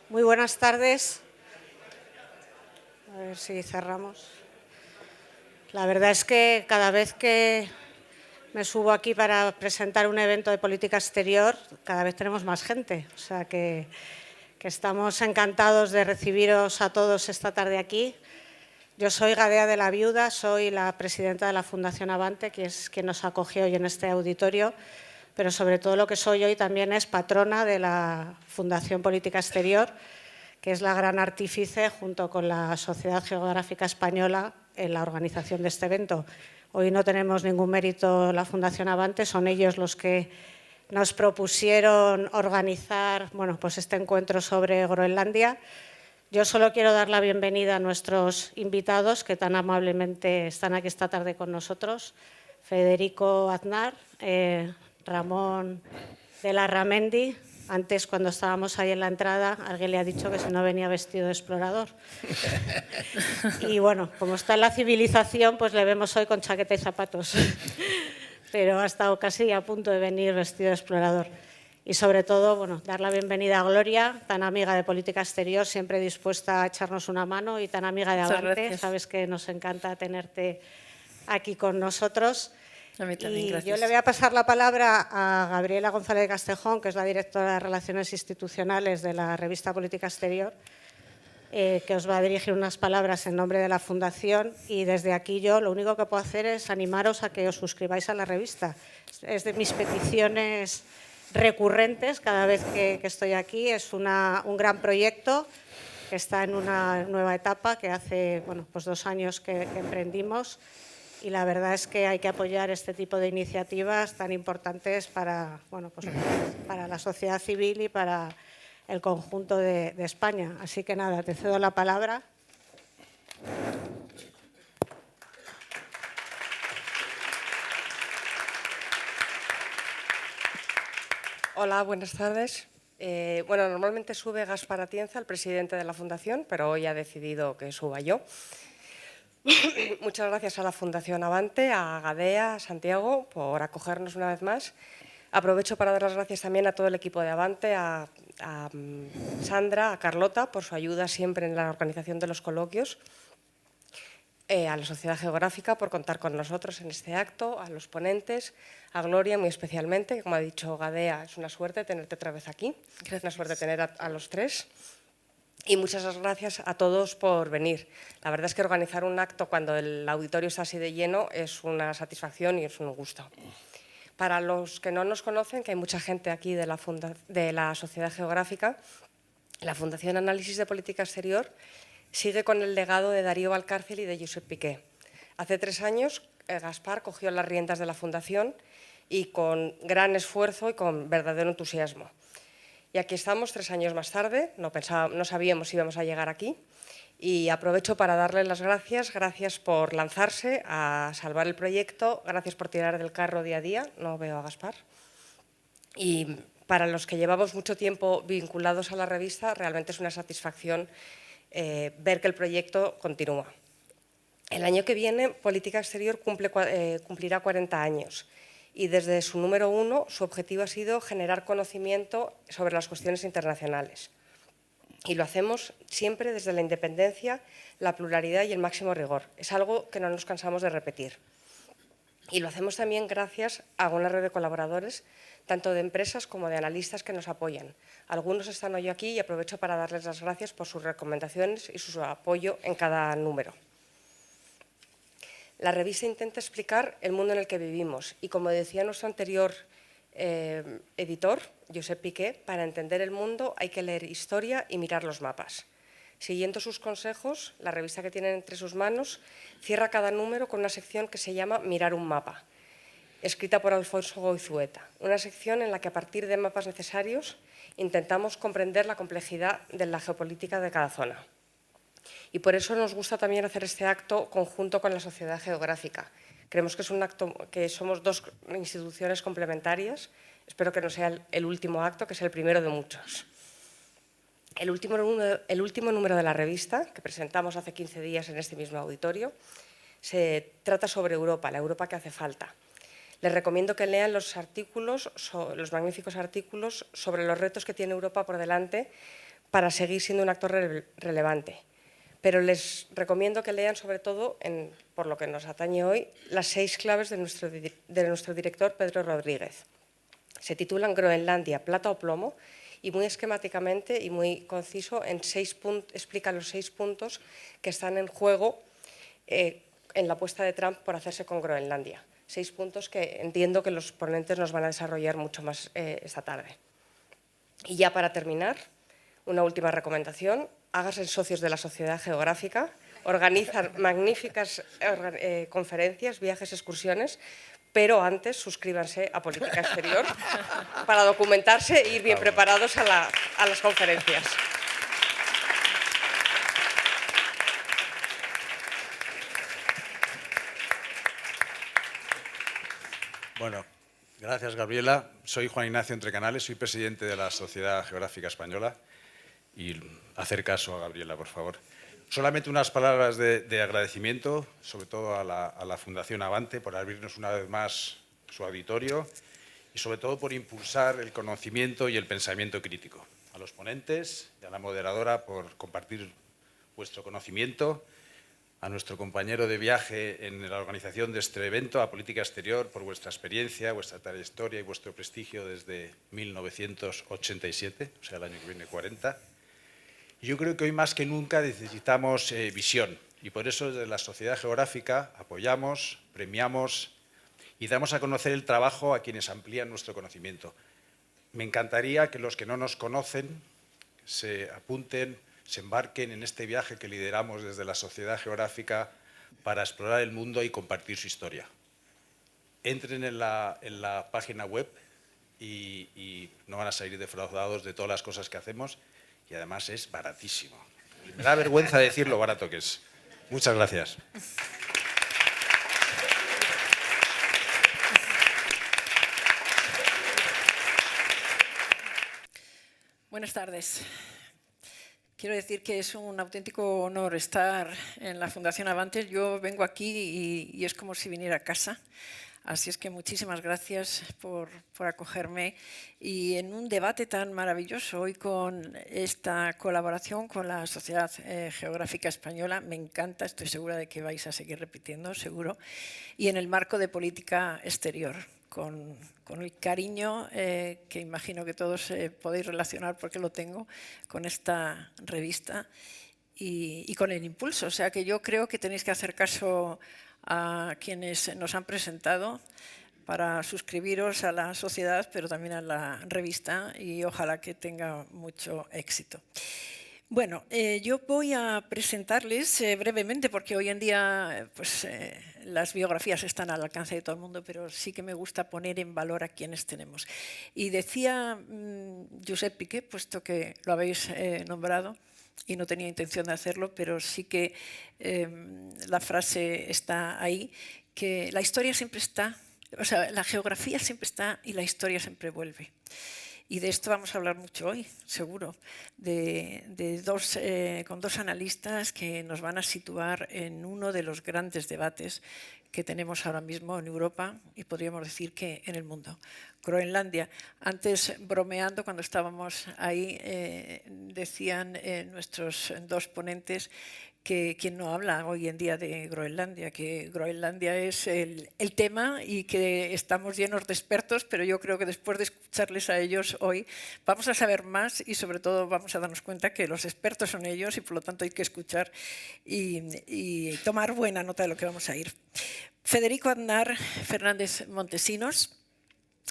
Muy buenas tardes. A ver si cerramos. La verdad es que cada vez que me subo aquí para presentar un evento de política exterior, cada vez tenemos más gente. O sea que estamos encantados de recibiros a todos esta tarde aquí. Yo soy Gadea de la Viuda, soy la presidenta de la Fundación Avante, que es quien nos acoge hoy en este auditorio, pero sobre todo lo que soy hoy también es patrona de la Fundación Política Exterior, que es la gran artífice, junto con la Sociedad Geográfica Española, en la organización de este evento. Hoy no tenemos ningún mérito la Fundación Avante, son ellos los que nos propusieron organizar pues este encuentro sobre Groenlandia. Yo solo quiero dar la bienvenida a nuestros invitados que tan amablemente están aquí esta tarde con nosotros. Federico Aznar, Ramón de Larramendi. Antes, cuando estábamos ahí en la entrada, alguien le ha dicho que si no venía vestido de explorador. Y bueno, como está en la civilización, pues le vemos hoy con chaqueta y zapatos. Pero ha estado casi a punto de venir vestido de explorador. Y sobre todo, dar la bienvenida a Gloria, tan amiga de política exterior, siempre dispuesta a echarnos una mano y tan amiga de Avante. Sabes que nos encanta tenerte aquí con nosotros. A mí también, y gracias. yo le voy a pasar la palabra a Gabriela González Castejón, que es la directora de Relaciones Institucionales de la revista Política Exterior, que os va a dirigir unas palabras en nombre de la Fundación. Y desde aquí yo lo único que puedo hacer es animaros a que os suscribáis a la revista. Es de mis peticiones recurrentes cada vez que estoy aquí. Es un gran proyecto que está en una nueva etapa, que hace 2 años que emprendimos. Y la verdad es que hay que apoyar este tipo de iniciativas tan importantes para la sociedad civil y para el conjunto de España. Así que nada, te cedo la palabra. Hola, buenas tardes. Normalmente sube Gaspar Atienza, el presidente de la Fundación, pero hoy ha decidido que suba yo. Muchas gracias a la Fundación Avante, a Gadea, a Santiago, por acogernos una vez más. Aprovecho para dar las gracias también a todo el equipo de Avante, a Sandra, a Carlota, por su ayuda siempre en la organización de los coloquios, a la Sociedad Geográfica por contar con nosotros en este acto, a los ponentes, a Gloria muy especialmente, que como ha dicho Gadea, es una suerte tenerte otra vez aquí, es una suerte tener a los tres. Y muchas gracias a todos por venir. La verdad es que organizar un acto cuando el auditorio está así de lleno es una satisfacción y es un gusto. Para los que no nos conocen, que hay mucha gente aquí de la Sociedad Geográfica, la Fundación Análisis de Política Exterior sigue con el legado de Darío Valcárcel y de Josep Piqué. Hace 3 años, Gaspar cogió las riendas de la Fundación y con gran esfuerzo y con verdadero entusiasmo. Y aquí estamos 3 años más tarde, no sabíamos si íbamos a llegar aquí, y aprovecho para darle las gracias por lanzarse a salvar el proyecto, gracias por tirar del carro día a día, no veo a Gaspar. Y para los que llevamos mucho tiempo vinculados a la revista, realmente es una satisfacción ver que el proyecto continúa. El año que viene, Política Exterior cumplirá 40 años. Y desde su número 1, su objetivo ha sido generar conocimiento sobre las cuestiones internacionales. Y lo hacemos siempre desde la independencia, la pluralidad y el máximo rigor. Es algo que no nos cansamos de repetir. Y lo hacemos también gracias a una red de colaboradores, tanto de empresas como de analistas que nos apoyan. Algunos están hoy aquí y aprovecho para darles las gracias por sus recomendaciones y su apoyo en cada número. La revista intenta explicar el mundo en el que vivimos y, como decía nuestro anterior editor, Josep Piqué, para entender el mundo hay que leer historia y mirar los mapas. Siguiendo sus consejos, la revista que tienen entre sus manos cierra cada número con una sección que se llama Mirar un mapa, escrita por Alfonso Goizueta, una sección en la que a partir de mapas necesarios intentamos comprender la complejidad de la geopolítica de cada zona. Y por eso nos gusta también hacer este acto conjunto con la Sociedad Geográfica. Creemos que es un acto que somos 2 instituciones complementarias. Espero que no sea el último acto, que es el primero de muchos. El último número de la revista, que presentamos hace 15 días en este mismo auditorio, se trata sobre Europa, la Europa que hace falta. Les recomiendo que lean los magníficos artículos sobre los retos que tiene Europa por delante para seguir siendo un actor relevante. Pero les recomiendo que lean, sobre todo, por lo que nos atañe hoy, las 6 claves de nuestro director Pedro Rodríguez. Se titulan Groenlandia, plata o plomo, y muy esquemáticamente y muy conciso explica los 6 puntos que están en juego en la apuesta de Trump por hacerse con Groenlandia. 6 puntos que entiendo que los ponentes nos van a desarrollar mucho más esta tarde. Y ya para terminar, una última recomendación: háganse socios de la Sociedad Geográfica, organizan magníficas conferencias, viajes, excursiones, pero antes suscríbanse a Política Exterior para documentarse e ir bien preparados a las conferencias. Bueno, gracias, Gabriela. Soy Juan Ignacio Entrecanales, soy presidente de la Sociedad Geográfica Española. Y hacer caso a Gabriela, por favor. Solamente unas palabras de agradecimiento, sobre todo a la Fundación Avante, por abrirnos una vez más su auditorio y sobre todo por impulsar el conocimiento y el pensamiento crítico. A los ponentes y a la moderadora por compartir vuestro conocimiento, a nuestro compañero de viaje en la organización de este evento, a Política Exterior, por vuestra experiencia, vuestra trayectoria y vuestro prestigio desde 1987, o sea, el año que viene 40. Yo creo que hoy más que nunca necesitamos visión y por eso desde la Sociedad Geográfica apoyamos, premiamos y damos a conocer el trabajo a quienes amplían nuestro conocimiento. Me encantaría que los que no nos conocen se apunten, se embarquen en este viaje que lideramos desde la Sociedad Geográfica para explorar el mundo y compartir su historia. Entren en la página web y no van a salir defraudados de todas las cosas que hacemos. Y además es baratísimo. Me da vergüenza decir lo barato que es. Muchas gracias. Buenas tardes. Quiero decir que es un auténtico honor estar en la Fundación Avante. Yo vengo aquí y es como si viniera a casa. Así es que muchísimas gracias por acogerme y en un debate tan maravilloso hoy con esta colaboración con la Sociedad Geográfica Española. Me encanta, estoy segura de que vais a seguir repitiendo, seguro. Y en el marco de política exterior, con el cariño que imagino que todos podéis relacionar, porque lo tengo, con esta revista y con el impulso. O sea que yo creo que tenéis que hacer caso a quienes nos han presentado para suscribiros a la sociedad, pero también a la revista, y ojalá que tenga mucho éxito. Bueno, yo voy a presentarles brevemente, porque hoy en día pues, las biografías están al alcance de todo el mundo, pero sí que me gusta poner en valor a quienes tenemos. Y decía Josep Piqué, puesto que lo habéis nombrado, y no tenía intención de hacerlo, pero sí que la frase está ahí, que la historia siempre está, o sea, la geografía siempre está y la historia siempre vuelve. Y de esto vamos a hablar mucho hoy, seguro, con dos analistas que nos van a situar en uno de los grandes debates que tenemos ahora mismo en Europa y podríamos decir que en el mundo. Groenlandia. Antes, bromeando, cuando estábamos ahí, decían nuestros dos ponentes que quien no habla hoy en día de Groenlandia, que Groenlandia es el tema y que estamos llenos de expertos, pero yo creo que después de escucharles a ellos hoy vamos a saber más y sobre todo vamos a darnos cuenta que los expertos son ellos y por lo tanto hay que escuchar y tomar buena nota de lo que vamos a ir. Federico Aznar Fernández Montesinos.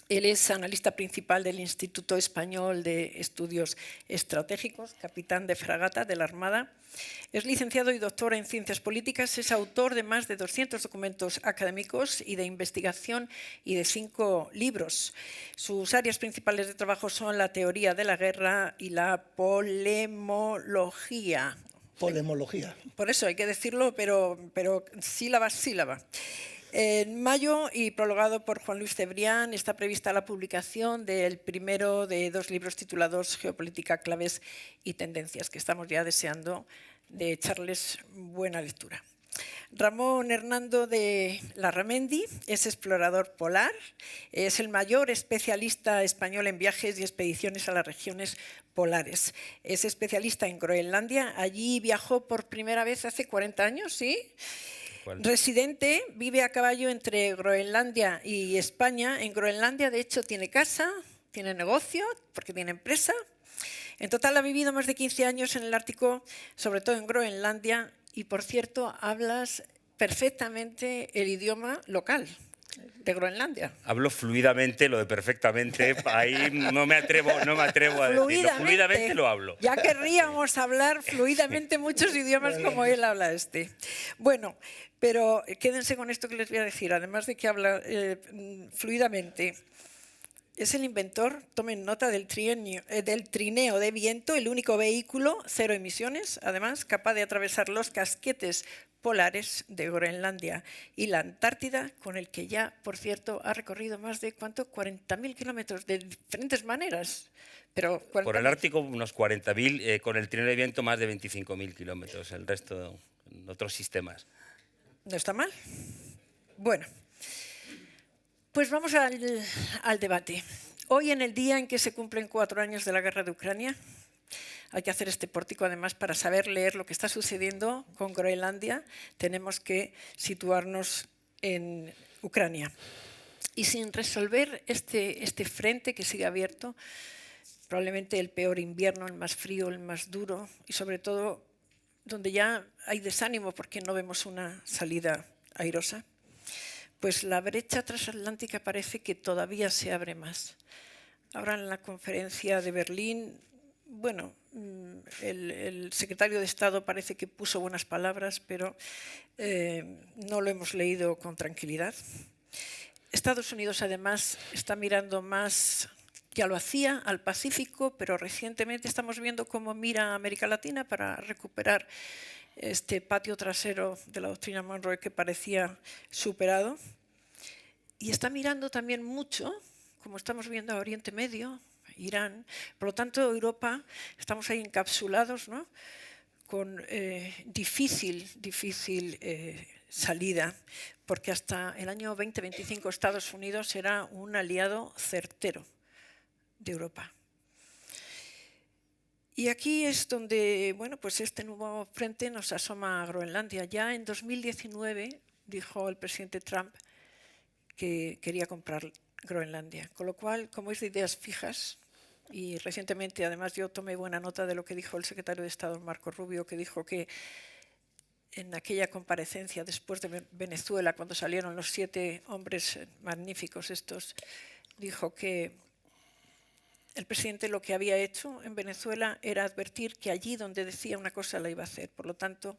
Él es analista principal del Instituto Español de Estudios Estratégicos, capitán de fragata de la Armada. Es licenciado y doctor en Ciencias Políticas, es autor de más de 200 documentos académicos y de investigación y de 5 libros. Sus áreas principales de trabajo son la teoría de la guerra y la polemología. Polemología. Por eso hay que decirlo, pero sílaba, sílaba. En mayo, y prologado por Juan Luis Cebrián, está prevista la publicación del primero de 2 libros titulados Geopolítica, claves y tendencias, que estamos ya deseando de echarles buena lectura. Ramón Hernando de Larramendi es explorador polar, es el mayor especialista español en viajes y expediciones a las regiones polares. Es especialista en Groenlandia, allí viajó por primera vez hace 40 años, ¿sí? Residente, vive a caballo entre Groenlandia y España. En Groenlandia, de hecho, tiene casa, tiene negocio, porque tiene empresa. En total ha vivido más de 15 años en el Ártico, sobre todo en Groenlandia, y por cierto, hablas perfectamente el idioma local de Groenlandia. Hablo fluidamente, lo de perfectamente, ahí no me atrevo a decirlo. Fluidamente lo hablo. Ya querríamos hablar fluidamente muchos idiomas como él habla este. Bueno, pero quédense con esto que les voy a decir, además de que habla fluidamente. Es el inventor, tomen nota, del trineo de viento, el único vehículo, cero emisiones, además, capaz de atravesar los casquetes polares de Groenlandia y la Antártida, con el que ya, por cierto, ha recorrido más de, ¿cuánto? 40.000 kilómetros de diferentes maneras. Pero por el Ártico unos 40.000, con el trineo de viento más de 25.000 kilómetros, el resto en otros sistemas. No está mal. Bueno. Pues vamos al debate. Hoy, en el día en que se cumplen 4 años de la guerra de Ucrania, hay que hacer este pórtico además para saber leer lo que está sucediendo con Groenlandia. Tenemos que situarnos en Ucrania. Y sin resolver este frente que sigue abierto, probablemente el peor invierno, el más frío, el más duro y sobre todo donde ya hay desánimo porque no vemos una salida airosa, pues la brecha transatlántica parece que todavía se abre más. Ahora en la conferencia de Berlín, bueno, el secretario de Estado parece que puso buenas palabras, pero no lo hemos leído con tranquilidad. Estados Unidos además está mirando más, ya lo hacía, al Pacífico, pero recientemente estamos viendo cómo mira a América Latina para recuperar este patio trasero de la doctrina Monroe que parecía superado. Y está mirando también mucho, como estamos viendo a Oriente Medio, Irán. Por lo tanto, Europa, estamos ahí encapsulados, ¿no? Con difícil salida, porque hasta el año 2025 Estados Unidos será un aliado certero de Europa. Y aquí es donde, bueno, pues este nuevo frente nos asoma a Groenlandia. Ya en 2019 dijo el presidente Trump que quería comprar Groenlandia, con lo cual, como es de ideas fijas, y recientemente además yo tomé buena nota de lo que dijo el secretario de Estado Marco Rubio, que dijo que en aquella comparecencia después de Venezuela, cuando salieron los 7 hombres magníficos estos, dijo que el presidente lo que había hecho en Venezuela era advertir que allí donde decía una cosa la iba a hacer. Por lo tanto,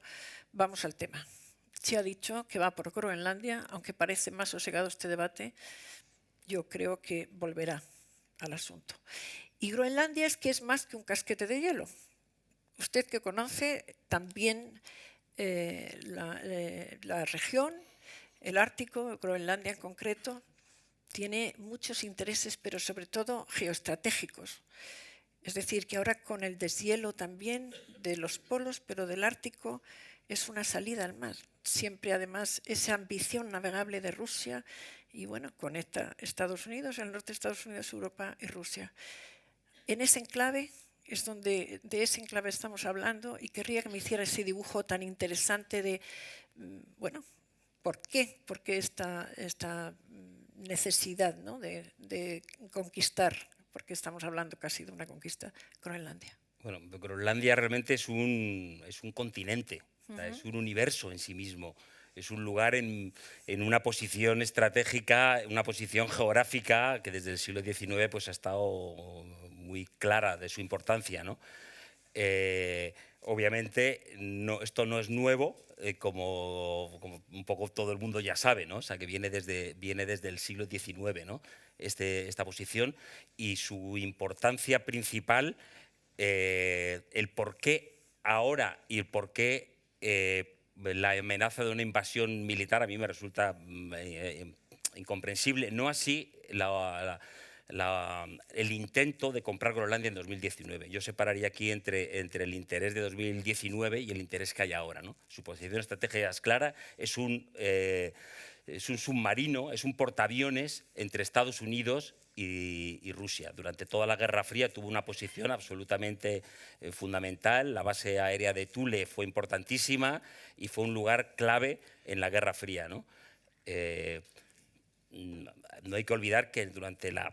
vamos al tema. Se ha dicho que va por Groenlandia, aunque parece más sosegado este debate, yo creo que volverá al asunto. Y Groenlandia es que es más que un casquete de hielo. Usted que conoce también la región, el Ártico, Groenlandia en concreto, tiene muchos intereses, pero sobre todo geoestratégicos. Es decir, que ahora con el deshielo también de los polos, pero del Ártico, es una salida al mar. Siempre, además, esa ambición navegable de Rusia y, bueno, conecta Estados Unidos, el norte de Estados Unidos, Europa y Rusia. En ese enclave es donde de ese enclave estamos hablando y querría que me hiciera ese dibujo tan interesante de, bueno, ¿por qué? ¿Por qué esta necesidad, ¿no? de conquistar? Porque estamos hablando casi de una conquista, Groenlandia. Bueno, Groenlandia realmente es un continente, o sea, es un universo en sí mismo. Es un lugar en una posición estratégica, una posición geográfica que desde el siglo XIX pues, ha estado muy clara de su importancia, ¿no? Obviamente esto no es nuevo, como un poco todo el mundo ya sabe, ¿no? O sea, que viene desde el siglo XIX, ¿no? Esta posición y su importancia principal, el por qué ahora y el por qué la amenaza de una invasión militar a mí me resulta incomprensible. No así el intento de comprar Groenlandia en 2019. Yo separaría aquí entre el interés de 2019 y el interés que hay ahora, ¿no? Su posición estratégica es clara, es un submarino, es un portaaviones entre Estados Unidos y Rusia. Durante toda la Guerra Fría tuvo una posición absolutamente fundamental. La base aérea de Thule fue importantísima y fue un lugar clave en la Guerra Fría, ¿no? No hay que olvidar que durante la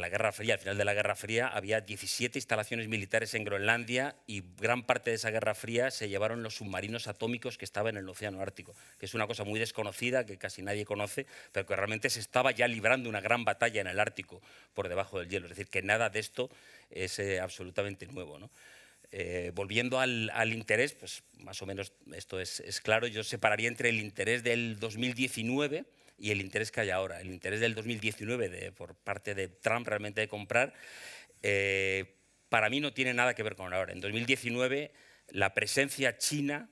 Guerra Fría, al final de la Guerra Fría, había 17 instalaciones militares en Groenlandia y gran parte de esa Guerra Fría se llevaron los submarinos atómicos que estaban en el Océano Ártico, que es una cosa muy desconocida, que casi nadie conoce, pero que realmente se estaba ya librando una gran batalla en el Ártico por debajo del hielo. Es decir, que nada de esto es absolutamente nuevo, ¿no? Volviendo al interés, pues más o menos esto es claro. Yo separaría entre el interés del 2019 y el interés que hay ahora. El interés del 2019 por parte de Trump realmente de comprar, para mí no tiene nada que ver con ahora. En 2019 la presencia china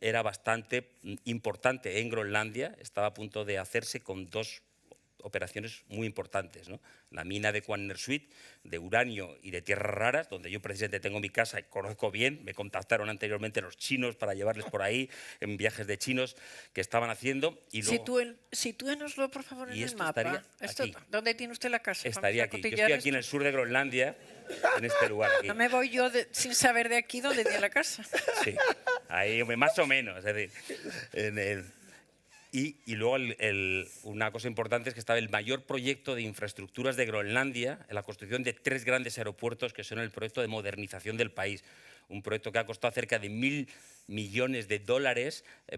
era bastante importante en Groenlandia, estaba a punto de hacerse con dos operaciones muy importantes, ¿no? La mina de Quannersuit, de uranio y de tierras raras, donde yo precisamente tengo mi casa y conozco bien. Me contactaron anteriormente los chinos para llevarles por ahí en viajes de chinos que estaban haciendo. Y luego, Sitúenoslo, por favor, en y el esto mapa. estaría aquí. ¿Dónde tiene usted la casa? Estaría aquí. Yo estoy aquí en el sur de Groenlandia, en este lugar aquí. No me voy yo sin saber de aquí dónde tiene la casa. Sí, ahí más o menos. Es decir, y luego una cosa importante es que estaba el mayor proyecto de infraestructuras de Groenlandia, en la construcción de 3 grandes aeropuertos que son el proyecto de modernización del país. Un proyecto que ha costado cerca de $1.000 millones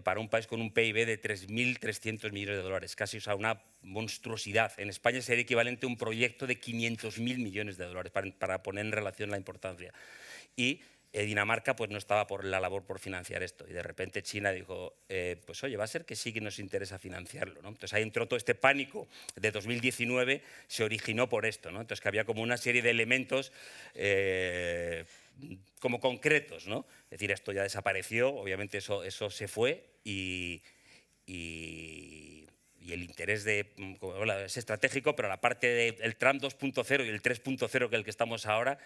para un país con un PIB de 3.300 millones de dólares, casi, o sea, una monstruosidad. En España sería equivalente a un proyecto de 500.000 millones de dólares, para poner en relación la importancia. Y Dinamarca pues no estaba por la labor por financiar esto, y de repente China dijo, pues oye, va a ser que sí que nos interesa financiarlo, ¿no? Entonces ahí entró todo este pánico de 2019, se originó por esto, ¿no? Entonces que había como una serie de elementos como concretos, ¿no? Es decir, esto ya desapareció, obviamente eso se fue y el interés es estratégico, pero la parte del Trump 2.0 y el 3.0, que es el que estamos ahora,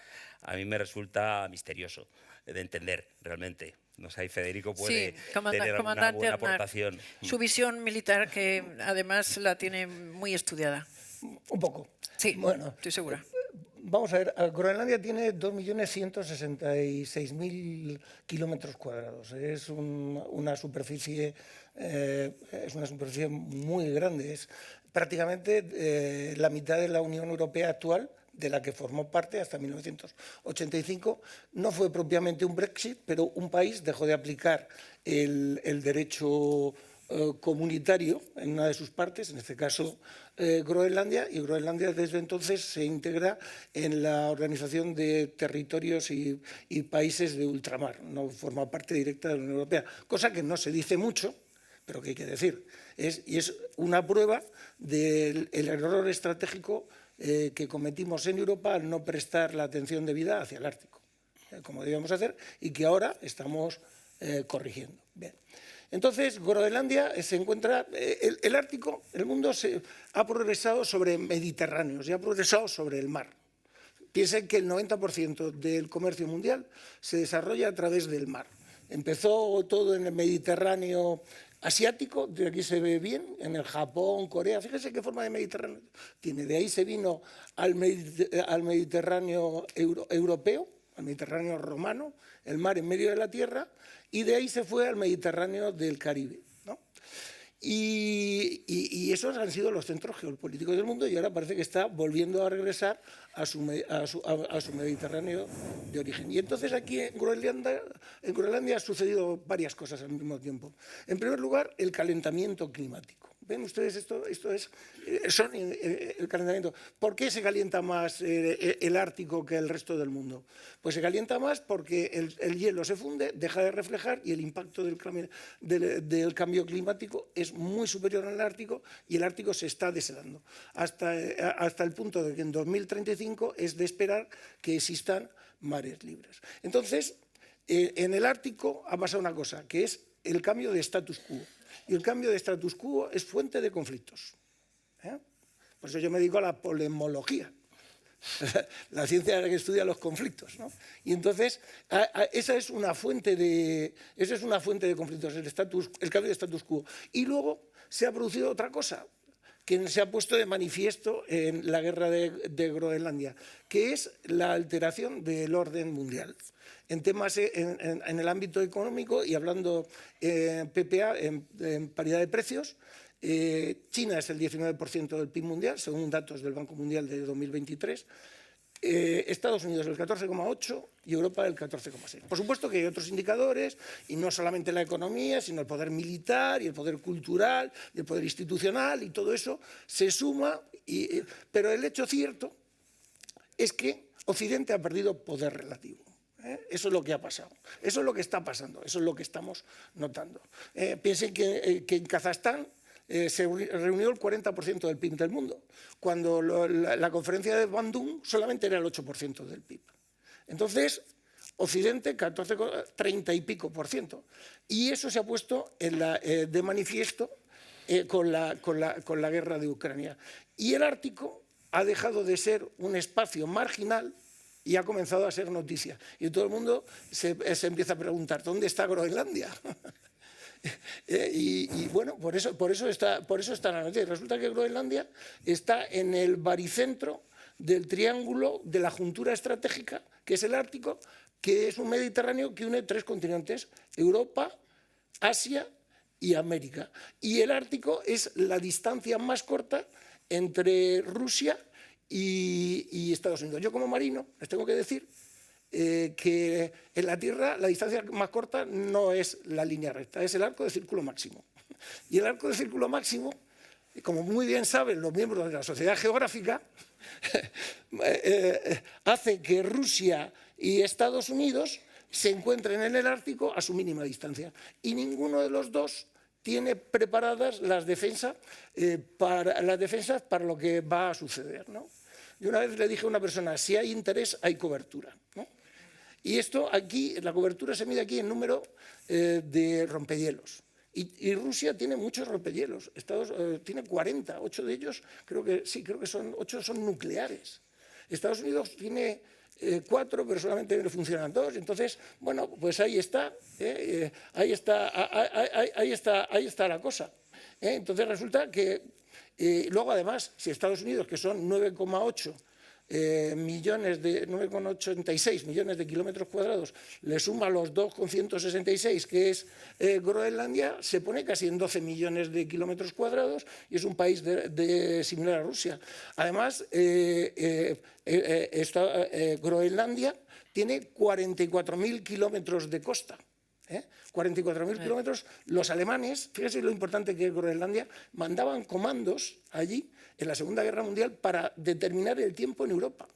a mí me resulta misterioso de entender realmente. No sé, Federico puede tener alguna buena aportación. Su visión militar, que además la tiene muy estudiada. Un poco. Sí, bueno, estoy segura. Vamos a ver, Groenlandia tiene 2.166.000 kilómetros cuadrados. Es una superficie muy grande. Es prácticamente la mitad de la Unión Europea actual, de la que formó parte hasta 1985. No fue propiamente un Brexit, pero un país dejó de aplicar el derecho comunitario en una de sus partes, en este caso Groenlandia, y Groenlandia desde entonces se integra en la Organización de Territorios y Países de Ultramar, no forma parte directa de la Unión Europea, cosa que no se dice mucho, pero que hay que decir. Y es una prueba del error estratégico que cometimos en Europa al no prestar la atención debida hacia el Ártico, como debíamos hacer, y que ahora estamos corrigiendo. Bien. Entonces, Groenlandia se encuentra, el Ártico, el mundo ha progresado sobre Mediterráneos y ha progresado sobre el mar. Piensen que el 90% del comercio mundial se desarrolla a través del mar. Empezó todo en el Mediterráneo asiático, de aquí se ve bien, en el Japón, Corea, fíjense qué forma de Mediterráneo tiene. De ahí se vino al Mediterráneo europeo, al Mediterráneo romano, el mar en medio de la tierra, y de ahí se fue al Mediterráneo del Caribe, ¿no? Y esos han sido los centros geopolíticos del mundo, y ahora parece que está volviendo a regresar a su Mediterráneo de origen. Y entonces aquí en Groenlandia ha sucedido varias cosas al mismo tiempo. En primer lugar, el calentamiento climático. ¿Ven ustedes? Esto es el calentamiento. ¿Por qué se calienta más el Ártico que el resto del mundo? Pues se calienta más porque el hielo se funde, deja de reflejar, y el impacto del cambio climático es muy superior al Ártico, y el Ártico se está deshelando hasta el punto de que en 2035 es de esperar que existan mares libres. Entonces, en el Ártico ha pasado una cosa, que es el cambio de status quo. Y el cambio de status quo es fuente de conflictos. Por eso yo me dedico a la polemología. la ciencia que estudia los conflictos, ¿no? Y entonces, esa es una fuente de conflictos, el cambio de status quo. Y luego se ha producido otra cosa que se ha puesto de manifiesto en la guerra de Groenlandia, que es la alteración del orden mundial. En temas, en el ámbito económico y hablando PPA, en paridad de precios, China es el 19% del PIB mundial, según datos del Banco Mundial de 2023. Estados Unidos el 14,8% y Europa el 14,6%. Por supuesto que hay otros indicadores, y no solamente la economía, sino el poder militar y el poder cultural y el poder institucional, y todo eso se suma, pero el hecho cierto es que Occidente ha perdido poder relativo. Eso es lo que ha pasado, eso es lo que está pasando, eso es lo que estamos notando. Piensen que en Kazajstán se reunió el 40% del PIB del mundo, cuando la conferencia de Bandung solamente era el 8% del PIB. Entonces, Occidente, 30 y pico por ciento. Y eso se ha puesto de manifiesto con la guerra de Ucrania. Y el Ártico ha dejado de ser un espacio marginal y ha comenzado a ser noticia. Y todo el mundo se empieza a preguntar, ¿dónde está Groenlandia? Y bueno, por eso está la noticia. Resulta que Groenlandia está en el baricentro del triángulo de la juntura estratégica, que es el Ártico, que es un Mediterráneo que une 3 continentes, Europa, Asia y América. Y el Ártico es la distancia más corta entre Rusia y Estados Unidos. Yo, como marino, les tengo que decir que en la Tierra la distancia más corta no es la línea recta, es el arco de círculo máximo. Y el arco de círculo máximo, como muy bien saben los miembros de la Sociedad Geográfica, hace que Rusia y Estados Unidos se encuentren en el Ártico a su mínima distancia. Y ninguno de los dos tiene preparadas las defensas para lo que va a suceder, ¿no? Y una vez le dije a una persona, si hay interés, hay cobertura, ¿no? Y esto aquí, la cobertura se mide aquí en número de rompehielos. Y Rusia tiene muchos rompehielos. Tiene 40, 8 de ellos, creo que son 8 son nucleares. Estados Unidos tiene 4, pero solamente funcionan 2. Entonces, bueno, pues ahí está la cosa. Entonces resulta que luego, además, si Estados Unidos, que son 9,86 millones de kilómetros cuadrados, le suma los 2,166 que es Groenlandia, se pone casi en 12 millones de kilómetros cuadrados y es un país similar a Rusia. Además, Groenlandia tiene 44.000 kilómetros de costa. 44.000 kilómetros. Los alemanes, fíjense lo importante que es Groenlandia, mandaban comandos allí en la Segunda Guerra Mundial para determinar el tiempo en Europa.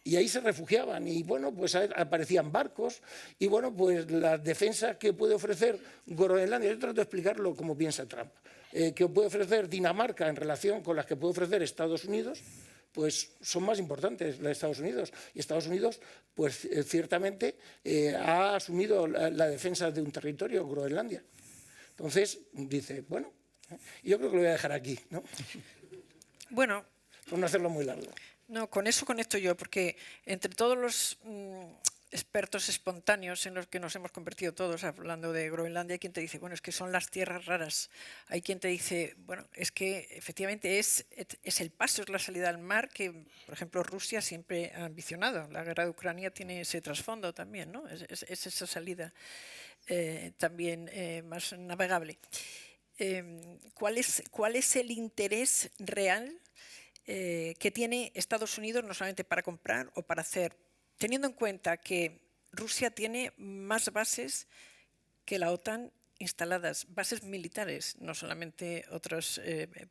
Y ahí se refugiaban y bueno, pues aparecían barcos y bueno, pues las defensas que puede ofrecer Groenlandia, yo trato de explicarlo como piensa Trump, que puede ofrecer Dinamarca en relación con las que puede ofrecer Estados Unidos, pues son más importantes las de Estados Unidos. Y Estados Unidos, pues ciertamente ha asumido la defensa de un territorio, Groenlandia. Entonces, dice, bueno, yo creo que lo voy a dejar aquí, ¿no? Bueno. Por no hacerlo muy largo. No, con eso conecto yo, porque entre todos los expertos espontáneos en los que nos hemos convertido todos hablando de Groenlandia, hay quien te dice, bueno, es que son las tierras raras. Hay quien te dice, bueno, es que efectivamente es el paso, es la salida al mar que, por ejemplo, Rusia siempre ha ambicionado. La guerra de Ucrania tiene ese trasfondo también, ¿no? Es esa salida también más navegable. ¿Cuál es el interés real que tiene Estados Unidos no solamente para comprar o para hacer, teniendo en cuenta que Rusia tiene más bases que la OTAN instaladas, bases militares, no solamente otros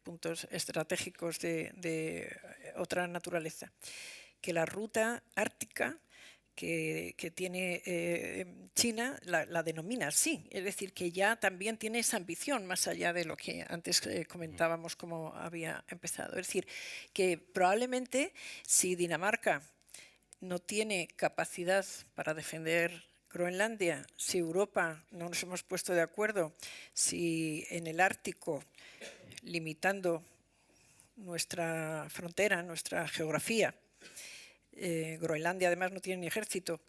puntos estratégicos de otra naturaleza, que la ruta ártica que tiene China la denomina así, es decir, que ya también tiene esa ambición más allá de lo que antes comentábamos cómo había empezado. Es decir, que probablemente si Dinamarca no tiene capacidad para defender Groenlandia, si Europa no nos hemos puesto de acuerdo, si en el Ártico, limitando nuestra frontera, nuestra geografía, Groenlandia además no tiene ni ejército.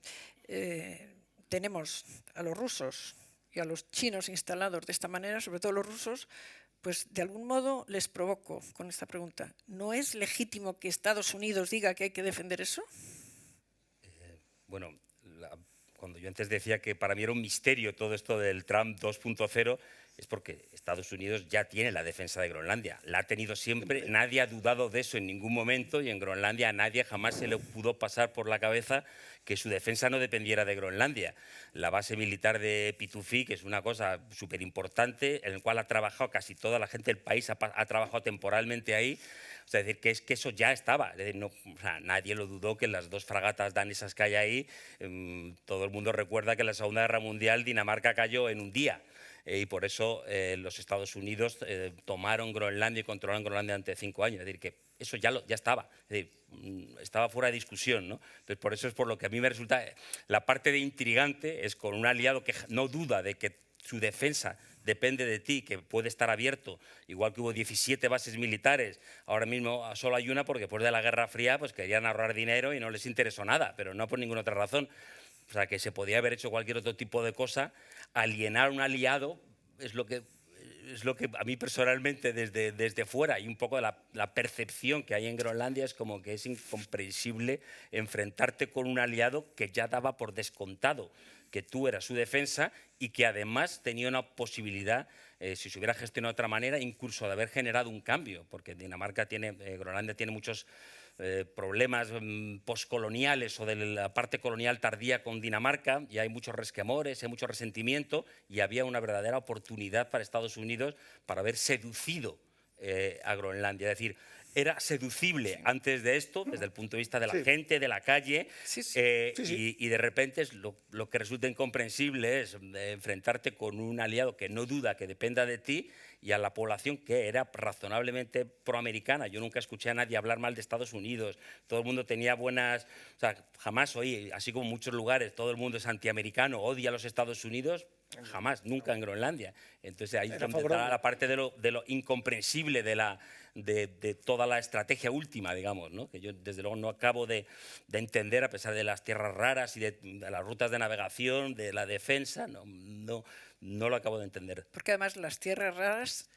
Tenemos a los rusos y a los chinos instalados de esta manera, sobre todo los rusos, pues de algún modo les provoco con esta pregunta. ¿No es legítimo que Estados Unidos diga que hay que defender eso? Bueno, cuando yo antes decía que para mí era un misterio todo esto del Trump 2.0, es porque Estados Unidos ya tiene la defensa de Groenlandia. La ha tenido siempre, nadie ha dudado de eso en ningún momento, y en Groenlandia a nadie jamás se le pudo pasar por la cabeza que su defensa no dependiera de Groenlandia. La base militar de Pituffik, que es una cosa súper importante, en la cual ha trabajado casi toda la gente del país, ha trabajado temporalmente ahí. O sea, es decir, que eso ya estaba. Es decir, no, o sea, nadie lo dudó que las 2 fragatas danesas que hay ahí, todo el mundo recuerda que en la Segunda Guerra Mundial Dinamarca cayó en un día. Y por eso los Estados Unidos tomaron Groenlandia y controlaron Groenlandia durante 5 años. Es decir, que eso ya estaba. Es decir, estaba fuera de discusión, ¿no? Entonces, por eso es por lo que a mí me resulta... La parte de intrigante es con un aliado que no duda de que su defensa depende de ti, que puede estar abierto, igual que hubo 17 bases militares, ahora mismo solo hay una porque después de la Guerra Fría pues querían ahorrar dinero y no les interesó nada, pero no por ninguna otra razón. O sea, que se podía haber hecho cualquier otro tipo de cosa. Alienar a un aliado es lo que a mí personalmente desde fuera, y un poco la percepción que hay en Groenlandia es como que es incomprensible enfrentarte con un aliado que ya daba por descontado que tú eras su defensa y que además tenía una posibilidad, si se hubiera gestionado de otra manera, incluso de haber generado un cambio, porque Groenlandia tiene muchos problemas postcoloniales o de la parte colonial tardía con Dinamarca, y hay muchos resquemores, hay mucho resentimiento, y había una verdadera oportunidad para Estados Unidos para haber seducido a Groenlandia. Es decir, era seducible antes de esto, desde el punto de vista de la gente, de la calle, y de repente lo que resulta incomprensible es enfrentarte con un aliado que no duda que dependa de ti, y a la población que era razonablemente proamericana. Yo nunca escuché a nadie hablar mal de Estados Unidos, todo el mundo tenía buenas... O sea, jamás oí, así como en muchos lugares, todo el mundo es antiamericano, odia a los Estados Unidos, jamás, nunca en Groenlandia. Entonces ahí es donde está la parte de lo incomprensible de toda la estrategia última, digamos, ¿no? Que yo desde luego no acabo de entender, a pesar de las tierras raras y de las rutas de navegación, de la defensa, no lo acabo de entender. Porque además las tierras raras,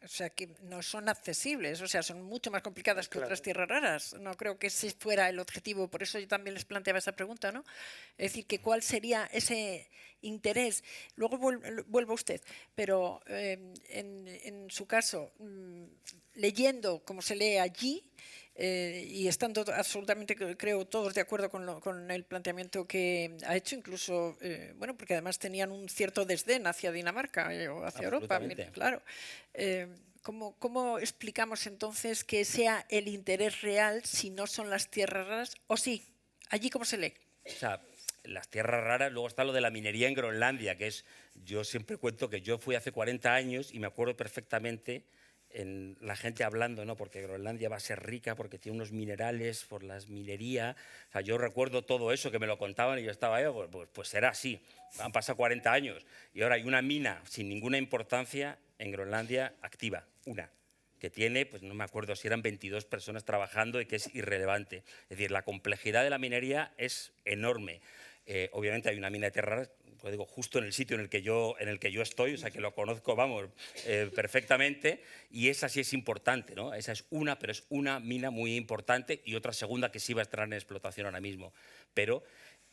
o sea, que no son accesibles, o sea, son mucho más complicadas que otras tierras raras. No creo que ese fuera el objetivo, por eso yo también les planteaba esa pregunta, ¿no? Es decir, que cuál sería ese interés. Luego vuelvo a usted, pero en su caso, leyendo como se lee allí, y estando absolutamente, creo, todos de acuerdo con el planteamiento que ha hecho, incluso, bueno, porque además tenían un cierto desdén hacia Dinamarca o hacia Europa, claro. ¿Cómo explicamos entonces que sea el interés real si no son las tierras raras? ¿O sí? ¿Allí cómo se lee? O sea, las tierras raras, luego está lo de la minería en Groenlandia, que es, yo siempre cuento que yo fui hace 40 años y me acuerdo perfectamente en la gente hablando, ¿no? Porque Groenlandia va a ser rica, porque tiene unos minerales, por las minería. O sea, yo recuerdo todo eso que me lo contaban y yo estaba ahí, pues será así. Han pasado 40 años y ahora hay una mina sin ninguna importancia en Groenlandia activa, una, que tiene, pues no me acuerdo si eran 22 personas trabajando y que es irrelevante. Es decir, la complejidad de la minería es enorme. Obviamente hay una mina de tierras raras, lo digo, justo en el sitio en el que yo estoy, o sea que lo conozco, vamos, perfectamente, y esa sí es importante, ¿no? Esa es una, pero es una mina muy importante, y otra segunda que sí va a estar en explotación ahora mismo. Pero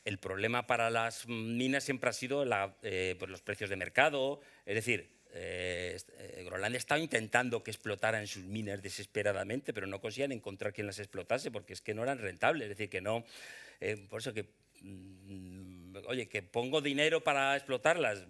el problema para las minas siempre ha sido pues los precios de mercado, es decir, Groenlandia estaba intentando que explotaran sus minas desesperadamente, pero no conseguían encontrar quien las explotase porque es que no eran rentables, es decir, que no, por eso que oye, que pongo dinero para explotarlas,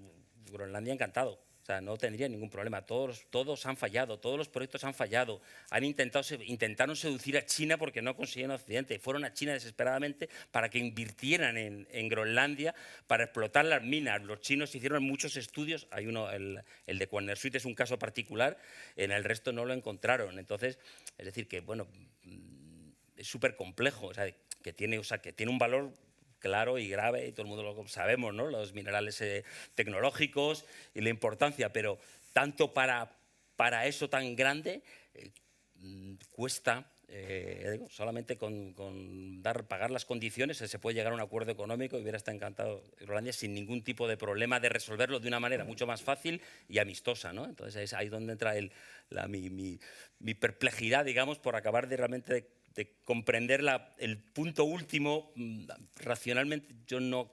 Groenlandia encantado, o sea, no tendría ningún problema. Todos han fallado, todos los proyectos han fallado. Intentaron seducir a China porque no consiguieron Occidente. Fueron a China desesperadamente para que invirtieran en Groenlandia para explotar las minas. Los chinos hicieron muchos estudios, hay uno, el de Quannersuit es un caso particular, en el resto no lo encontraron. Entonces, es decir, que bueno, es súper complejo, o sea, que tiene un valor claro y grave, y todo el mundo lo sabemos, ¿no? Los minerales tecnológicos y la importancia, pero tanto para eso tan grande cuesta solamente con pagar las condiciones se puede llegar a un acuerdo económico y hubiera estado encantado Groenlandia sin ningún tipo de problema de resolverlo de una manera mucho más fácil y amistosa, ¿no? Entonces es ahí donde entra mi perplejidad, digamos, por acabar de realmente de comprender el punto último. Racionalmente yo no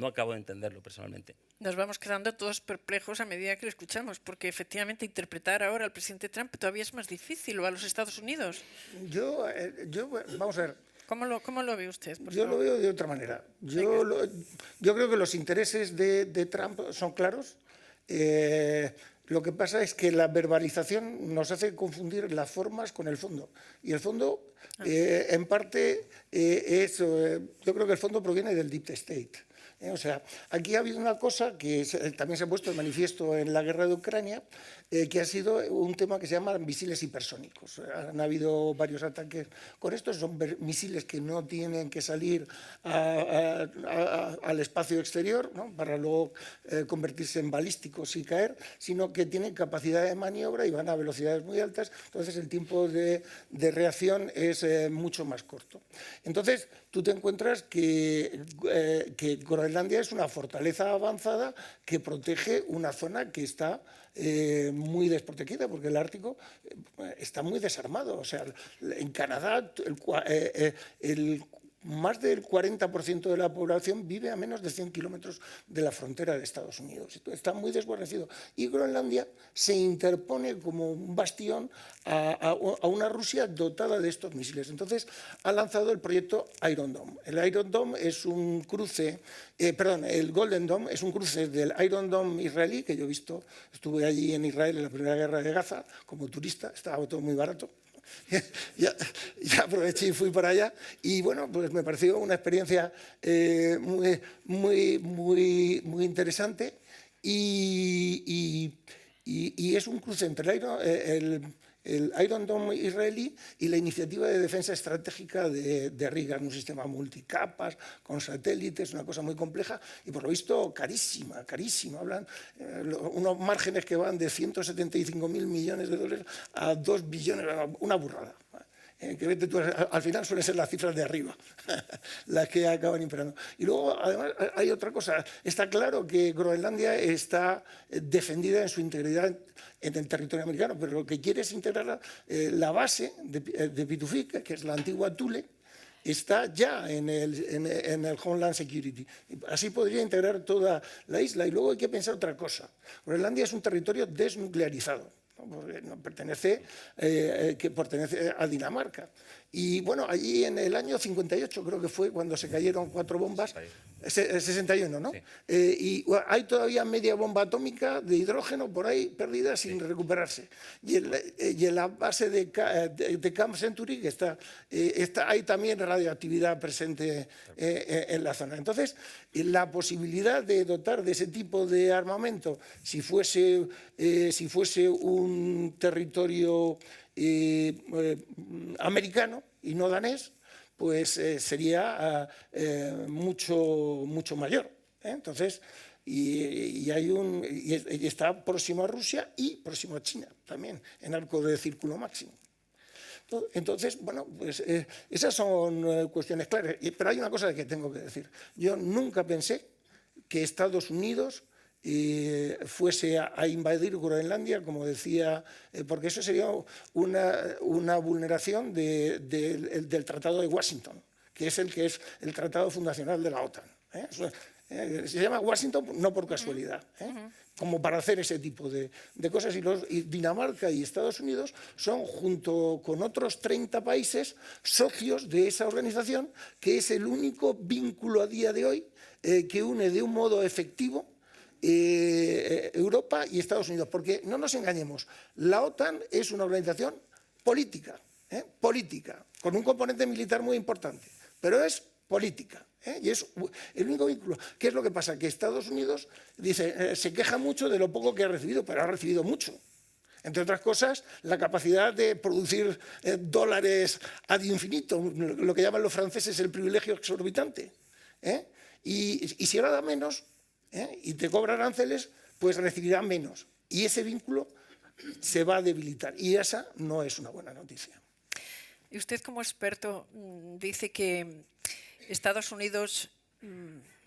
acabo de entenderlo personalmente. Nos vamos quedando todos perplejos a medida que lo escuchamos, porque efectivamente interpretar ahora al presidente Trump todavía es más difícil, o a los Estados Unidos. Vamos a ver. ¿Cómo lo ve usted? Yo lo veo de otra manera. Yo creo que los intereses de Trump son claros. Lo que pasa es que la verbalización nos hace confundir las formas con el fondo. Y el fondo, en parte, yo creo que el fondo proviene del Deep State. O sea, aquí ha habido una cosa que también se ha puesto de manifiesto en la guerra de Ucrania, que ha sido un tema que se llama misiles hipersónicos. Han habido varios ataques con estos, son misiles que no tienen que salir al espacio exterior, ¿no?, para luego convertirse en balísticos y caer, sino que tienen capacidad de maniobra y van a velocidades muy altas, entonces el tiempo de reacción es mucho más corto. Entonces, tú te encuentras que Groenlandia es una fortaleza avanzada que protege una zona que está muy desprotegida, porque el Ártico está muy desarmado. O sea, en Canadá más del 40% de la población vive a menos de 100 kilómetros de la frontera de Estados Unidos. Está muy desguarnecido. Y Groenlandia se interpone como un bastión a una Rusia dotada de estos misiles. Entonces, ha lanzado el proyecto Iron Dome. El Iron Dome es un cruce, el Golden Dome es un cruce del Iron Dome israelí, que yo he visto, estuve allí en Israel en la primera guerra de Gaza como turista, estaba todo muy barato. Ya aproveché y fui para allá y bueno, pues me pareció una experiencia muy interesante y es un cruce entre el Iron Dome israelí y la iniciativa de defensa estratégica de Reagan, un sistema multicapas, con satélites, una cosa muy compleja y por lo visto carísima. Hablan unos márgenes que van de 175.000 millones de dólares a 2 billones, una burrada. Que vete tú, al final suelen ser las cifras de arriba las que acaban imperando. Y luego, además, hay otra cosa. Está claro que Groenlandia está defendida en su integridad en el territorio americano, pero lo que quiere es integrar la base de Pituffik, que es la antigua Thule, está ya en el Homeland Security. Así podría integrar toda la isla. Y luego hay que pensar otra cosa. Groenlandia es un territorio desnuclearizado. Pertenece a Dinamarca. Y bueno, allí en el año 58 creo que fue cuando se cayeron 4 bombas, 61, ¿no? Sí. Y hay todavía media bomba atómica de hidrógeno por ahí perdida sin recuperarse. Y en la base de Camp Century, que hay también radioactividad presente en la zona. Entonces, la posibilidad de dotar de ese tipo de armamento, si fuese un territorio americano y no danés, pues sería mucho mayor. Entonces, y está próximo a Rusia y próximo a China también, en arco de círculo máximo. Entonces, bueno, pues esas son cuestiones claras. Pero hay una cosa que tengo que decir. Yo nunca pensé que Estados Unidos fuese a invadir Groenlandia, como decía, porque eso sería una vulneración del Tratado de Washington, que es el tratado fundacional de la OTAN. Se llama Washington no por casualidad, como para hacer ese tipo de cosas. Y Dinamarca y Estados Unidos son, junto con otros 30 países, socios de esa organización, que es el único vínculo a día de hoy que une de un modo efectivo Europa y Estados Unidos, porque no nos engañemos, la OTAN es una organización política, con un componente militar muy importante, pero es política, y es el único vínculo. ¿Qué es lo que pasa? Que Estados Unidos se queja mucho de lo poco que ha recibido, pero ha recibido mucho. Entre otras cosas, la capacidad de producir dólares ad infinito, lo que llaman los franceses el privilegio exorbitante. Y si ahora da menos, y te cobra aranceles, pues recibirá menos. Y ese vínculo se va a debilitar. Y esa no es una buena noticia. Y usted como experto dice que Estados Unidos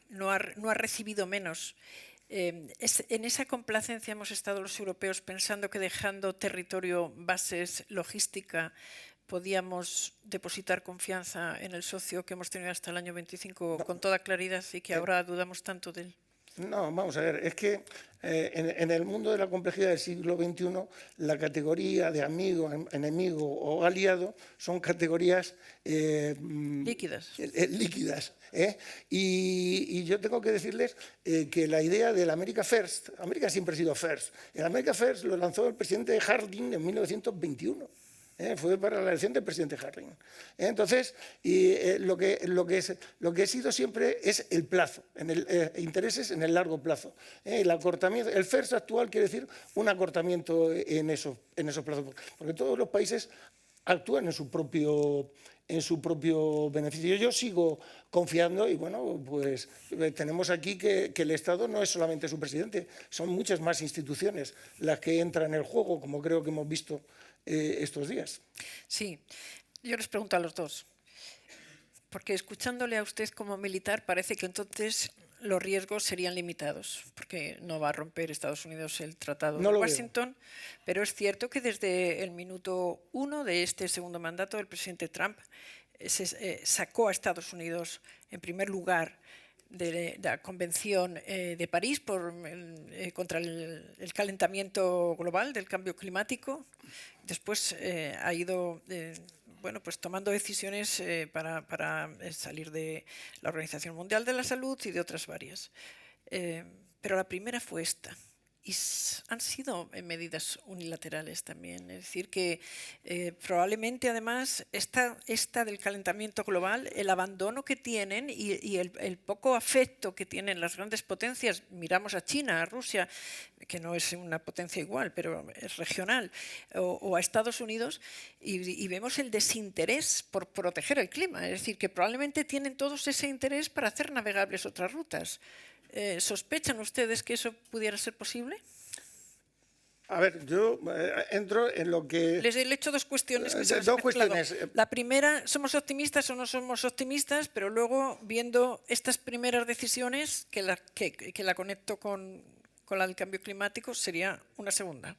no ha recibido menos. En esa complacencia hemos estado los europeos pensando que dejando territorio, bases, logística, podíamos depositar confianza en el socio que hemos tenido hasta el año 25 con toda claridad y que ahora dudamos tanto de él. No, vamos a ver, es que en el mundo de la complejidad del siglo XXI, la categoría de amigo, enemigo o aliado son categorías líquidas. líquidas. Y yo tengo que decirles que la idea del America First, América siempre ha sido First, el America First lo lanzó el presidente Harding en 1921. Fue para la elección del presidente Harding. Entonces, lo que he sido siempre es el plazo, intereses en el largo plazo. El acortamiento, el FIRST actual quiere decir un acortamiento en esos plazos, porque todos los países actúan en su propio beneficio. Yo sigo confiando y bueno, pues tenemos aquí que el Estado no es solamente su presidente, son muchas más instituciones las que entran en el juego, como creo que hemos visto estos días. Sí, yo les pregunto a los dos, porque escuchándole a usted como militar parece que entonces los riesgos serían limitados, porque no va a romper Estados Unidos el Tratado de Washington, pero es cierto que desde el minuto 1 de este segundo mandato del presidente Trump sacó a Estados Unidos en primer lugar de la Convención de París contra el calentamiento global, del cambio climático. Después ha ido pues tomando decisiones para salir de la Organización Mundial de la Salud y de otras varias. Pero la primera fue esta. Y han sido medidas unilaterales también. Es decir, que probablemente además esta del calentamiento global, el abandono que tienen y el poco afecto que tienen las grandes potencias, miramos a China, a Rusia, que no es una potencia igual, pero es regional, o a Estados Unidos, y vemos el desinterés por proteger el clima. Es decir, que probablemente tienen todos ese interés para hacer navegables otras rutas. ¿Sospechan ustedes que eso pudiera ser posible? A ver, yo entro en lo que... Les he hecho dos cuestiones. Dos cuestiones. La primera, ¿somos optimistas o no somos optimistas? Pero luego, viendo estas primeras decisiones, que la conecto con la del cambio climático, sería una segunda.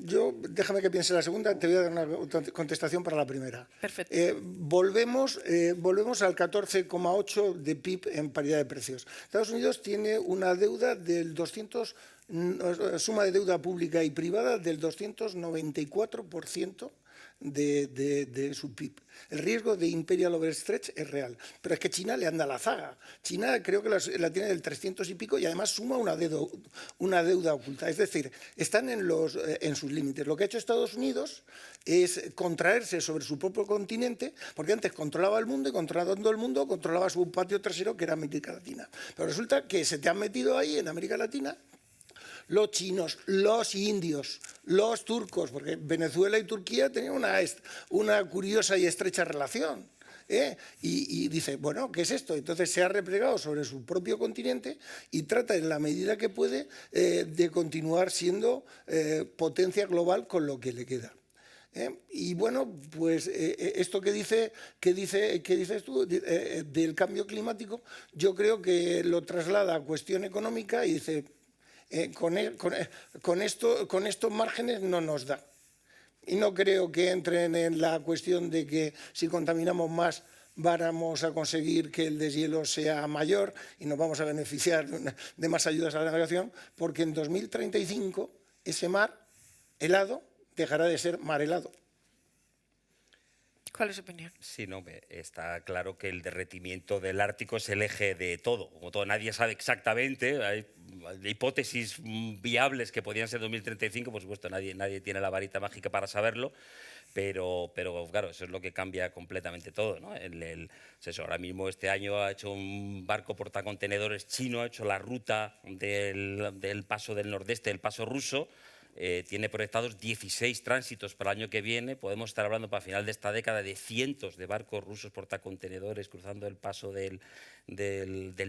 Déjame que piense la segunda, te voy a dar una contestación para la primera. Perfecto. Volvemos al 14,8 de PIB en paridad de precios. Estados Unidos tiene una deuda suma de deuda pública y privada del 294% de su PIB. El riesgo de imperial overstretch es real, pero es que China le anda a la zaga. China creo que la tiene del 300 y pico y además suma una deuda oculta. Es decir, están en sus límites. Lo que ha hecho Estados Unidos es contraerse sobre su propio continente, porque antes controlaba el mundo y controlando el mundo controlaba su patio trasero, que era América Latina. Pero resulta que se te han metido ahí en América Latina los chinos, los indios, los turcos, porque Venezuela y Turquía tenían una curiosa y estrecha relación. Y dice, bueno, ¿qué es esto? Entonces se ha replegado sobre su propio continente y trata en la medida que puede de continuar siendo potencia global con lo que le queda. Y bueno, pues esto que dices tú del cambio climático, yo creo que lo traslada a cuestión económica y dice... Con estos márgenes no nos da. Y no creo que entren en la cuestión de que si contaminamos más vamos a conseguir que el deshielo sea mayor y nos vamos a beneficiar de más ayudas a la navegación, porque en 2035 ese mar helado dejará de ser mar helado. ¿Cuál es su opinión? Sí, no, está claro que el derretimiento del Ártico es el eje de todo. Como todo, nadie sabe exactamente, hay hipótesis viables que podrían ser 2035, por supuesto, nadie tiene la varita mágica para saberlo, pero claro, eso es lo que cambia completamente todo, ¿no? Ahora mismo este año ha hecho un barco portacontenedores chino, ha hecho la ruta del paso del nordeste, el paso ruso, tiene proyectados 16 tránsitos para el año que viene. Podemos estar hablando para final de esta década de cientos de barcos rusos portacontenedores cruzando el paso del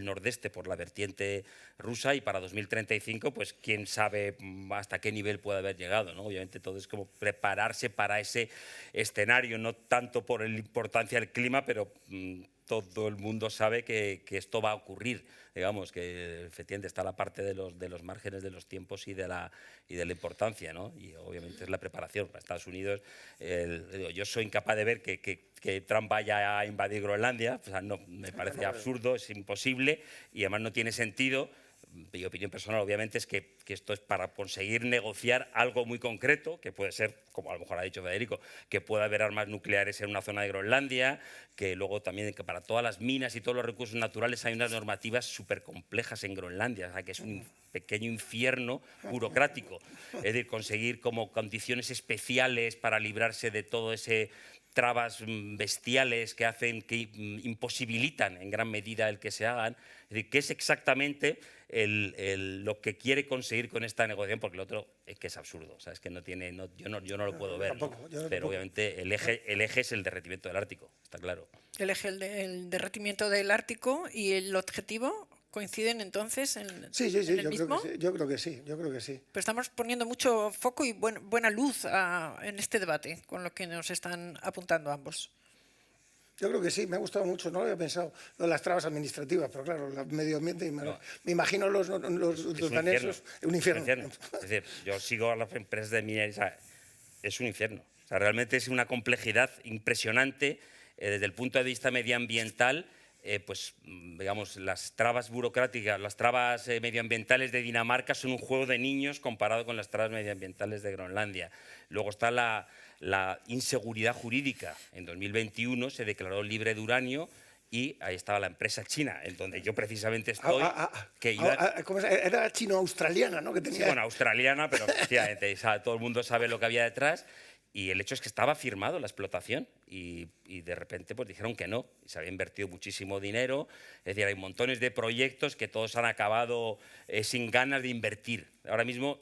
nordeste por la vertiente rusa, y para 2035, pues quién sabe hasta qué nivel puede haber llegado, ¿no? Obviamente todo es como prepararse para ese escenario, no tanto por la importancia del clima, pero todo el mundo sabe que esto va a ocurrir, digamos, que efectivamente está la parte de los márgenes de los tiempos y de la importancia, ¿no? Y obviamente es la preparación para Estados Unidos. Yo soy incapaz de ver que Trump vaya a invadir Groenlandia, o sea, no, me parece absurdo, es imposible, y además no tiene sentido. Mi opinión personal, obviamente, es que esto es para conseguir negociar algo muy concreto, que puede ser, como a lo mejor ha dicho Federico, que pueda haber armas nucleares en una zona de Groenlandia, que luego también que para todas las minas y todos los recursos naturales hay unas normativas súper complejas en Groenlandia, o sea, que es un pequeño infierno burocrático. Es decir, conseguir como condiciones especiales para librarse de todo ese trabas bestiales que hacen, que imposibilitan en gran medida el que se hagan. Es decir, ¿qué es exactamente lo que quiere conseguir con esta negociación? Porque el otro es que es absurdo, o sea, es que no tiene, yo no lo puedo ver, tampoco, ¿no? Pero obviamente el eje es el derretimiento del Ártico, está claro. El eje, el derretimiento del Ártico, y el objetivo coinciden entonces en, Sí, en el mismo. yo creo que sí. Pero estamos poniendo mucho foco y buena luz en este debate, con lo que nos están apuntando ambos. Yo creo que sí, me ha gustado mucho, no lo había pensado, lo de las trabas administrativas, pero claro, el medio ambiente, me imagino los daneses, es un infierno. Es decir, yo sigo a las empresas de minería, es un infierno. O sea, realmente es una complejidad impresionante desde el punto de vista medioambiental. Pues digamos, las trabas burocráticas, las trabas medioambientales de Dinamarca son un juego de niños comparado con las trabas medioambientales de Groenlandia. Luego está la inseguridad jurídica. En 2021 se declaró libre de uranio y ahí estaba la empresa china, en donde yo precisamente estoy. Era chino-australiana, ¿no? Que tenía... Sí, bueno, australiana, pero efectivamente todo el mundo sabe lo que había detrás. Y el hecho es que estaba firmado la explotación y de repente pues dijeron que no. Y se había invertido muchísimo dinero. Es decir, hay montones de proyectos que todos han acabado sin ganas de invertir. Ahora mismo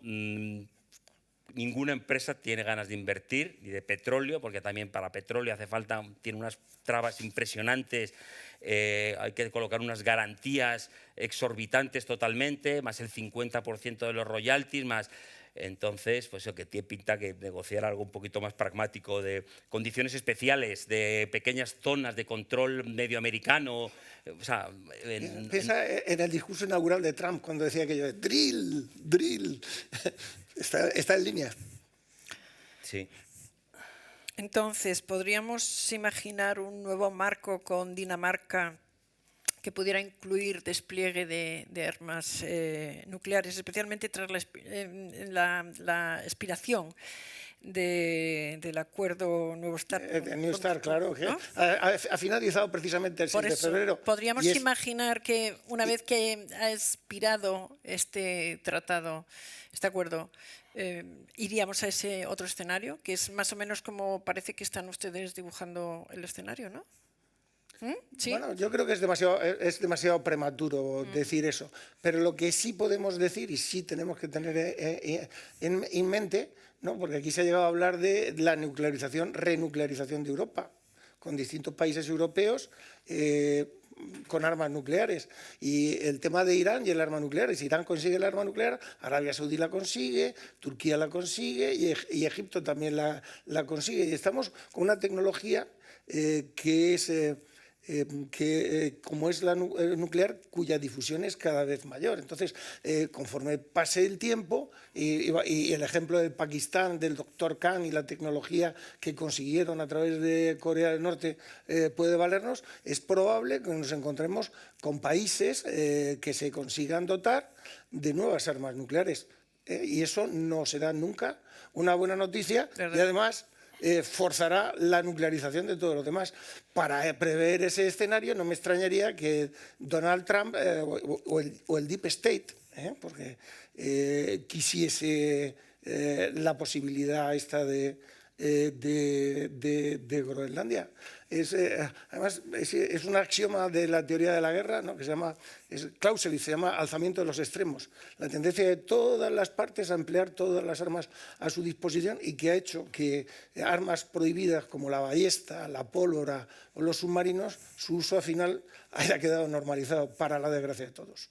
ninguna empresa tiene ganas de invertir, ni de petróleo, porque también para petróleo hace falta, tiene unas trabas impresionantes, hay que colocar unas garantías exorbitantes totalmente, más el 50% de los royalties, más... Entonces, pues eso, que tiene pinta que negociar algo un poquito más pragmático, de condiciones especiales, de pequeñas zonas de control medioamericano. O sea, Piensa en el discurso inaugural de Trump cuando decía aquello de drill, drill. Está en línea. Sí. Entonces, ¿podríamos imaginar un nuevo marco con Dinamarca que pudiera incluir despliegue de armas nucleares, especialmente tras la expiración del acuerdo Nuevo START? New START, claro, que ¿no? ha finalizado precisamente el 6 de febrero. ¿Podríamos imaginar que una vez que ha expirado este tratado, este acuerdo, iríamos a ese otro escenario, que es más o menos como parece que están ustedes dibujando el escenario, ¿no? ¿Sí? Bueno, yo creo que es demasiado prematuro decir eso, pero lo que sí podemos decir y sí tenemos que tener en mente, ¿no? Porque aquí se ha llegado a hablar de la renuclearización de Europa, con distintos países europeos con armas nucleares. Y el tema de Irán y el arma nuclear, si Irán consigue el arma nuclear, Arabia Saudí la consigue, Turquía la consigue y Egipto también la consigue. Y estamos con una tecnología que es... como es la nuclear, cuya difusión es cada vez mayor. Entonces, conforme pase el tiempo, y el ejemplo de Pakistán, del doctor Khan y la tecnología que consiguieron a través de Corea del Norte puede valernos, es probable que nos encontremos con países que se consigan dotar de nuevas armas nucleares. Y eso no será nunca una buena noticia y además... forzará la nuclearización de todos los demás. Para prever ese escenario no me extrañaría que Donald Trump o el Deep State, porque quisiese la posibilidad esta de de Groenlandia. Además, es un axioma de la teoría de la guerra, ¿no?, que se llama Clausewitz, se llama alzamiento de los extremos. La tendencia de todas las partes a emplear todas las armas a su disposición y que ha hecho que armas prohibidas como la ballesta, la pólvora o los submarinos, su uso al final haya quedado normalizado para la desgracia de todos.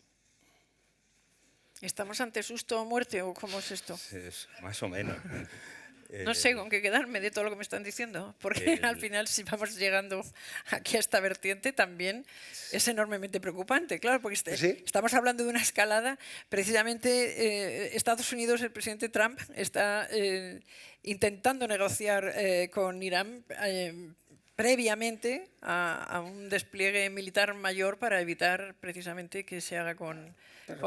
¿Estamos ante susto o muerte o cómo es esto? Es más o menos. No sé con qué quedarme de todo lo que me están diciendo, porque al final si vamos llegando aquí a esta vertiente también es enormemente preocupante, claro, porque ¿Sí? estamos hablando de una escalada. Precisamente Estados Unidos, el presidente Trump, está intentando negociar con Irán previamente a un despliegue militar mayor para evitar precisamente que se haga con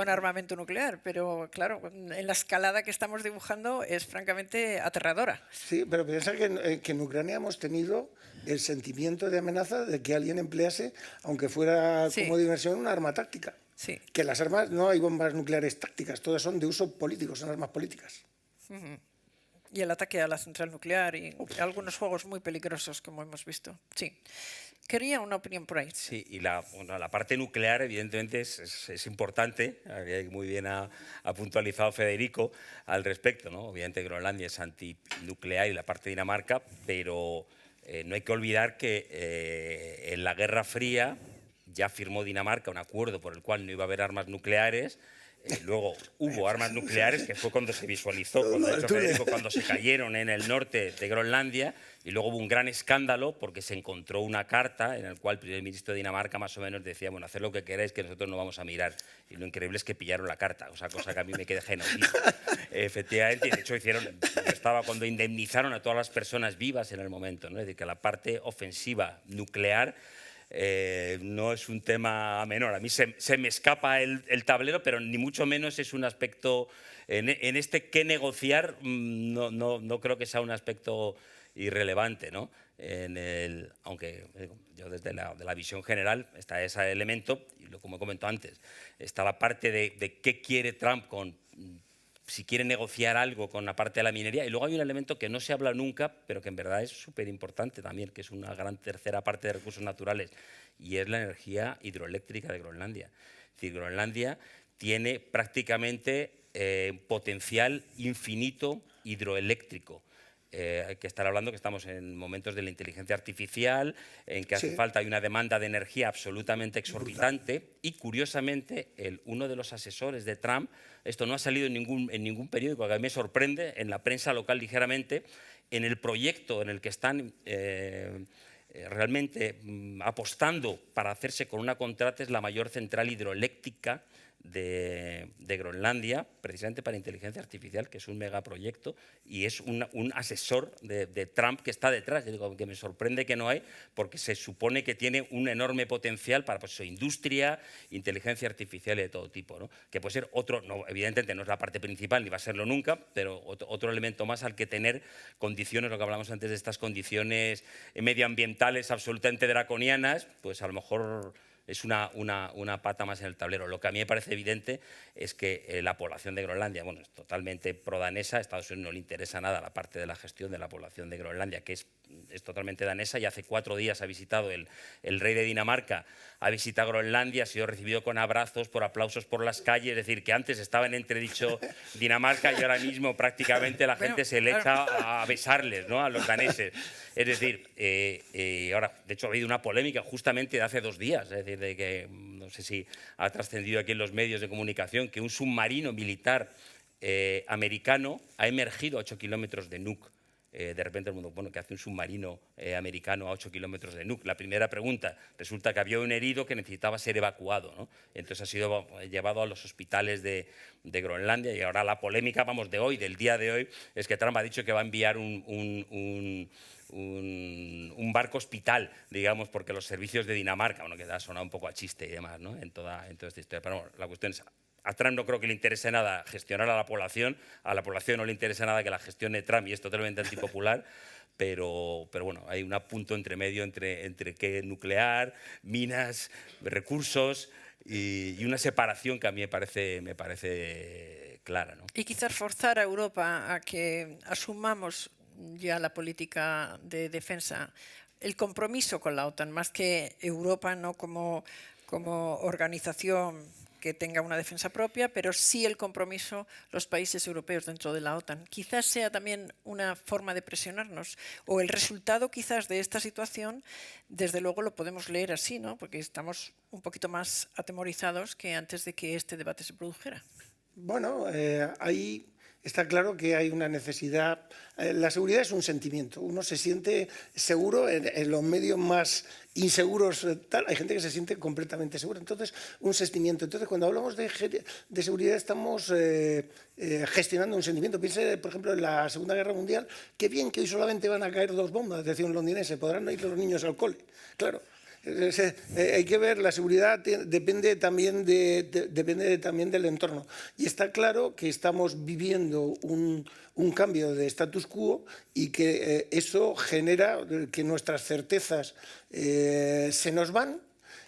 armamento nuclear. Pero claro, en la escalada que estamos dibujando es francamente aterradora. Sí, pero piensa que en Ucrania hemos tenido el sentimiento de amenaza de que alguien emplease, aunque fuera como diversión, una arma táctica. Sí. Que las armas, no hay bombas nucleares tácticas, todas son de uso político, son armas políticas. Y el ataque a la central nuclear y algunos juegos muy peligrosos, como hemos visto. Sí. Quería una opinión por ahí. Sí, y la parte nuclear, evidentemente, es importante. Muy bien ha puntualizado Federico al respecto, ¿no? Obviamente, Groenlandia es antinuclear y la parte de Dinamarca, pero no hay que olvidar que en la Guerra Fría ya firmó Dinamarca un acuerdo por el cual no iba a haber armas nucleares. Luego hubo armas nucleares, que fue cuando se visualizó, cuando, de hecho, Federico, cuando se cayeron en el norte de Groenlandia, y luego hubo un gran escándalo porque se encontró una carta en la cual el primer ministro de Dinamarca más o menos decía, bueno, haced lo que queráis, que nosotros no vamos a mirar. Y lo increíble es que pillaron la carta, o sea, cosa que a mí me quedé genocido. Efectivamente, y de hecho estaba cuando indemnizaron a todas las personas vivas en el momento, ¿no? Es decir, que la parte ofensiva nuclear no es un tema menor. A mí se me escapa el tablero, pero ni mucho menos es un aspecto, en este que negociar, no creo que sea un aspecto irrelevante, ¿no? Aunque yo desde la visión general está ese elemento, y como he comentado antes, está la parte de qué quiere Trump si quiere negociar algo con la parte de la minería. Y luego hay un elemento que no se habla nunca, pero que en verdad es súper importante también, que es una gran tercera parte de recursos naturales, y es la energía hidroeléctrica de Groenlandia. Es decir, Groenlandia tiene prácticamente potencial infinito hidroeléctrico. Hay que estar hablando que estamos en momentos de la inteligencia artificial, en que hace falta, hay una demanda de energía absolutamente exorbitante, y curiosamente uno de los asesores de Trump, esto no ha salido en ningún periódico, que a mí me sorprende, en la prensa local ligeramente, en el proyecto en el que están realmente apostando para hacerse con una contrata, es la mayor central hidroeléctrica de Groenlandia, precisamente para inteligencia artificial, que es un megaproyecto, y es un asesor de Trump que está detrás. Yo digo que me sorprende que no hay, porque se supone que tiene un enorme potencial para su industria, inteligencia artificial y de todo tipo, ¿no? Que puede ser otro, no, evidentemente no es la parte principal ni va a serlo nunca, pero otro elemento más al que tener condiciones, lo que hablamos antes de estas condiciones medioambientales absolutamente draconianas, pues a lo mejor es una pata más en el tablero. Lo que a mí me parece evidente es que la población de Groenlandia, bueno, es totalmente pro-danesa. A Estados Unidos no le interesa nada la parte de la gestión de la población de Groenlandia, que es totalmente danesa, y hace 4 días ha visitado el rey de Dinamarca, ha visitado Groenlandia, ha sido recibido con abrazos, por aplausos por las calles. Es decir, que antes estaba en entredicho Dinamarca y ahora mismo prácticamente la gente se le echa a besarles, ¿no?, a los daneses. Es decir, ahora, de hecho, ha habido una polémica justamente de hace 2 días, es decir, de que no sé si ha trascendido aquí en los medios de comunicación, que un submarino militar americano ha emergido a 8 kilómetros de Nuuk. De repente el mundo, bueno, ¿qué hace un submarino americano a 8 kilómetros de Nuuk? La primera pregunta, resulta que había un herido que necesitaba ser evacuado, ¿no? Entonces ha sido llevado a los hospitales de Groenlandia, y ahora la polémica, vamos, del día de hoy, es que Trump ha dicho que va a enviar un barco hospital, digamos, porque los servicios de Dinamarca, bueno, que ha sonado un poco a chiste y demás, ¿no?, en toda esta historia. Pero bueno, la cuestión es, a Trump no creo que le interese nada gestionar a la población no le interesa nada que la gestione Trump, y es totalmente antipopular, pero bueno, hay un punto entre medio entre qué nuclear, minas, recursos, y una separación que a mí me parece clara, ¿no? Y quizás forzar a Europa a que asumamos ya la política de defensa, el compromiso con la OTAN, más que Europa, no como organización que tenga una defensa propia, pero sí el compromiso los países europeos dentro de la OTAN. Quizás sea también una forma de presionarnos, o el resultado quizás de esta situación, desde luego lo podemos leer así, ¿no? Porque estamos un poquito más atemorizados que antes de que este debate se produjera. Bueno, ahí está claro que hay una necesidad. La seguridad es un sentimiento. Uno se siente seguro en los medios más inseguros. Hay gente que se siente completamente segura. Entonces, un sentimiento. Entonces, cuando hablamos de seguridad, estamos gestionando un sentimiento. Piense, por ejemplo, en la Segunda Guerra Mundial. Qué bien que hoy solamente van a caer 2 bombas, decía un londinense. Podrán ir los niños al cole. Claro. Hay que ver, la seguridad depende también del entorno. Y está claro que estamos viviendo un cambio de status quo y que eso genera que nuestras certezas se nos van,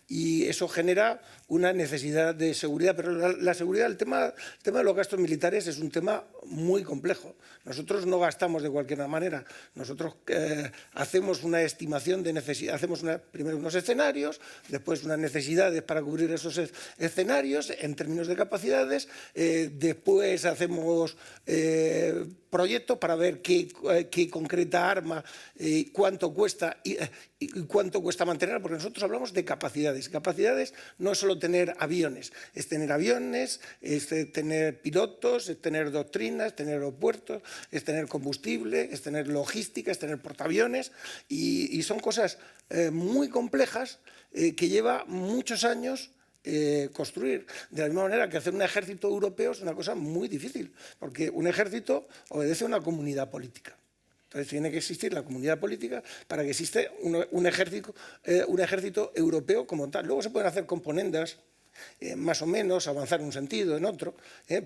y eso genera una necesidad de seguridad. Pero la seguridad, el tema de los gastos militares es un tema muy complejo. Nosotros no gastamos de cualquier manera. Nosotros hacemos una estimación de necesidad, hacemos primero unos escenarios, después unas necesidades para cubrir esos escenarios en términos de capacidades, después hacemos proyectos para ver qué concreta arma, cuánto cuesta y cuánto cuesta mantenerla, porque nosotros hablamos de capacidades. Capacidades no es solo tener aviones, es tener pilotos, es tener doctrinas, es tener aeropuertos, es tener combustible, es tener logística, es tener portaaviones, y son cosas muy complejas que lleva muchos años construir. De la misma manera que hacer un ejército europeo es una cosa muy difícil, porque un ejército obedece a una comunidad política. Entonces tiene que existir la comunidad política para que exista un ejército europeo como tal. Luego se pueden hacer componendas, más o menos, avanzar en un sentido, en otro,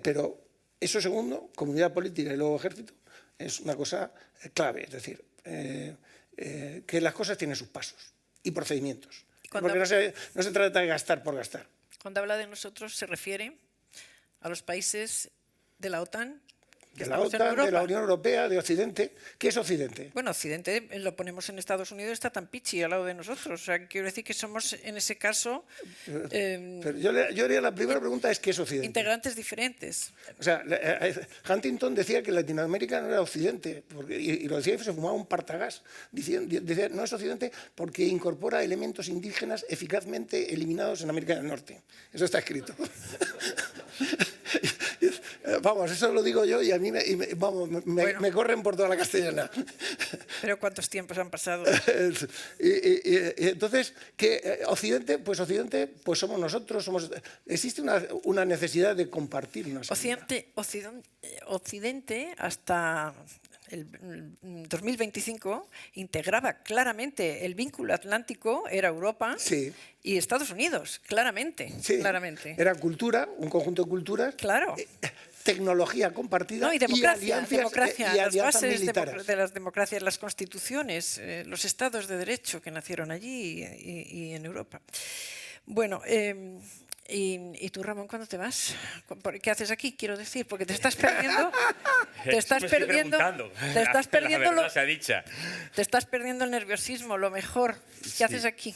pero eso segundo, comunidad política y luego ejército, es una cosa clave. Es decir, que las cosas tienen sus pasos y procedimientos. Porque no se trata de gastar por gastar. Cuando habla de nosotros, ¿se refiere a los países de la OTAN? De la OTAN, de la Unión Europea, de Occidente. ¿Qué es Occidente? Bueno, Occidente lo ponemos en Estados Unidos, está tan pichi al lado de nosotros. O sea, quiero decir que somos, en ese caso... Pero yo haría la primera pregunta, es ¿qué es Occidente? Integrantes diferentes. O sea, Huntington decía que Latinoamérica no era Occidente, y lo decía y se fumaba un partagás. Decía, no es Occidente porque incorpora elementos indígenas eficazmente eliminados en América del Norte. Eso está escrito. Vamos, eso lo digo yo y a mí me corren por toda la castellana. Pero ¿cuántos tiempos han pasado? Entonces, ¿qué Occidente? Pues somos nosotros. Existe una necesidad de compartir una seguridad. Occidente hasta el 2025 integraba claramente el vínculo atlántico, era Europa, sí, y Estados Unidos, claramente. Sí, claramente. Era cultura, un conjunto de culturas. Claro. Tecnología compartida, no, y democracia, y las bases militares. de las democracias, las constituciones, los estados de derecho que nacieron allí y en Europa. Bueno, ¿y tú, Ramón, cuándo te vas? ¿Qué haces aquí? Quiero decir, porque te estás perdiendo... Te estás perdiendo el nerviosismo, lo mejor. ¿Qué haces aquí?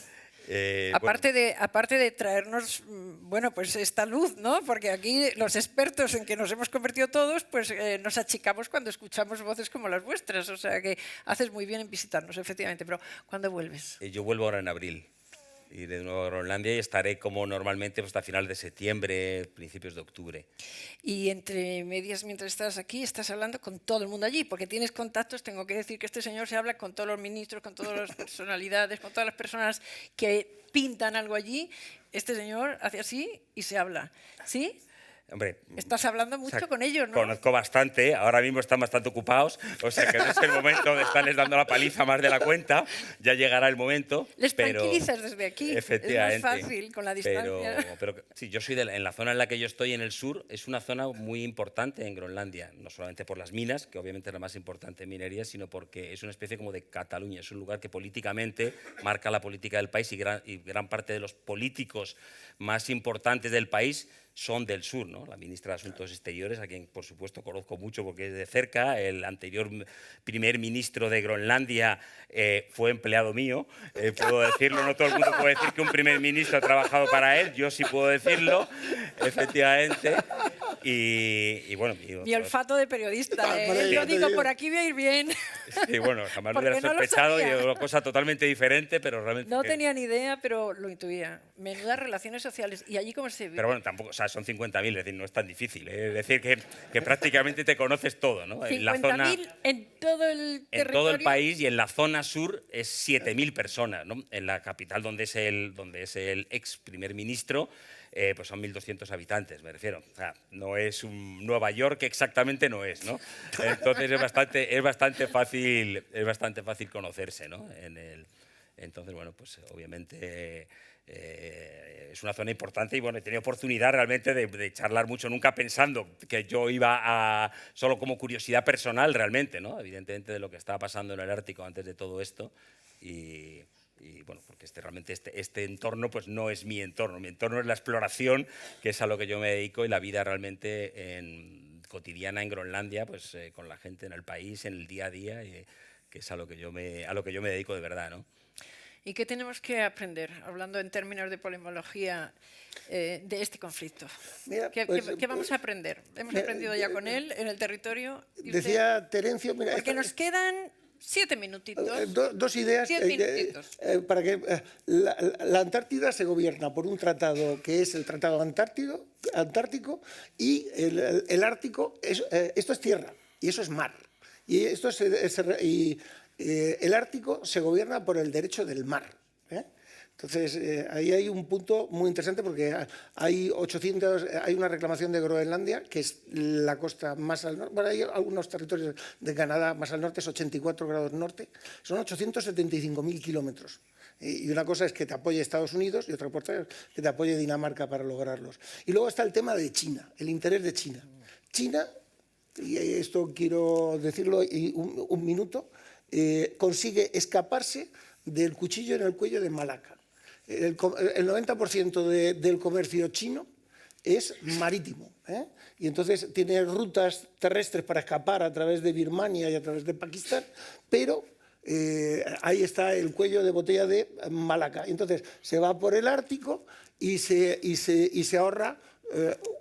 Aparte de traernos, bueno, pues esta luz, ¿no? Porque aquí los expertos en que nos hemos convertido todos, pues nos achicamos cuando escuchamos voces como las vuestras. O sea que haces muy bien en visitarnos, efectivamente. Pero ¿cuándo vuelves? Yo vuelvo ahora en abril. Iré de nuevo a Groenlandia y estaré como normalmente hasta finales de septiembre, principios de octubre. Y entre medias, mientras estás aquí, estás hablando con todo el mundo allí, porque tienes contactos. Tengo que decir que este señor se habla con todos los ministros, con todas las personalidades, con todas las personas que pintan algo allí. Este señor hace así y se habla. ¿Sí? Hombre, estás hablando mucho con ellos, ¿no? Conozco bastante, ahora mismo están bastante ocupados, o sea que no es el momento de estarles dando la paliza más de la cuenta, ya llegará el momento. Les tranquilizas desde aquí, efectivamente, es más fácil con la distancia. Pero sí, yo soy en la zona en la que yo estoy, en el sur, es una zona muy importante en Groenlandia, no solamente por las minas, que obviamente es la más importante en minería, sino porque es una especie como de Cataluña, es un lugar que políticamente marca la política del país y gran parte de los políticos más importantes del país son del sur, ¿no? La ministra de Asuntos Exteriores, a quien por supuesto conozco mucho porque es de cerca, el anterior primer ministro de Groenlandia fue empleado mío, puedo decirlo, no todo el mundo puede decir que un primer ministro ha trabajado para él, yo sí puedo decirlo, efectivamente. Y bueno, mi olfato de periodista, yo digo, por aquí voy a ir bien. Sí, bueno, jamás lo Porque hubiera no lo sospechado y sabía. es una cosa totalmente diferente, pero realmente... No tenía ni idea, pero lo intuía. Menudas relaciones sociales. ¿Y allí cómo se vive? Pero bueno, tampoco, o sea, son 50.000, es decir, no es tan difícil. Es decir, que prácticamente te conoces todo, ¿no? En la zona, 50.000 en todo el territorio. en todo el país, y en la zona sur es 7.000 personas, ¿no? En la capital, donde es el ex primer ministro, pues son 1.200 habitantes, me refiero. O sea, no es un Nueva York, exactamente no es, ¿no? Entonces es bastante fácil conocerse, ¿no? Entonces, bueno, pues obviamente es una zona importante y bueno, he tenido oportunidad realmente de charlar mucho, nunca pensando que yo iba a, solo como curiosidad personal realmente, ¿no? Evidentemente de lo que estaba pasando en el Ártico antes de todo esto y bueno, porque realmente este entorno pues no es mi entorno es la exploración, que es a lo que yo me dedico, y la vida realmente cotidiana en Groenlandia, pues con la gente en el país, en el día a día, que es a lo que yo me dedico de verdad, ¿no? ¿Y qué tenemos que aprender, hablando en términos de polemología, de este conflicto? Mira, ¿Qué vamos a aprender? ¿Hemos aprendido ya con él en el territorio? ¿Y usted? Decía Terencio... Mira, Porque nos quedan 7 minutitos. Dos ideas 10 minutitos. para que la Antártida se gobierna por un tratado que es el Tratado Antártico y el Ártico, esto es tierra y eso es mar. Y el Ártico se gobierna por el derecho del mar. Entonces, ahí hay un punto muy interesante porque hay una reclamación de Groenlandia, que es la costa más al norte. Bueno, hay algunos territorios de Canadá más al norte, es 84 grados norte. Son 875.000 kilómetros. Y una cosa es que te apoye Estados Unidos y otra cosa es que te apoye Dinamarca para lograrlos. Y luego está el tema de China, el interés de China. China, y esto quiero decirlo un minuto, consigue escaparse del cuchillo en el cuello de Malaca. El 90% del comercio chino es marítimo, y entonces tiene rutas terrestres para escapar a través de Birmania y a través de Pakistán, pero ahí está el cuello de botella de Malaca. Entonces se va por el Ártico y se ahorra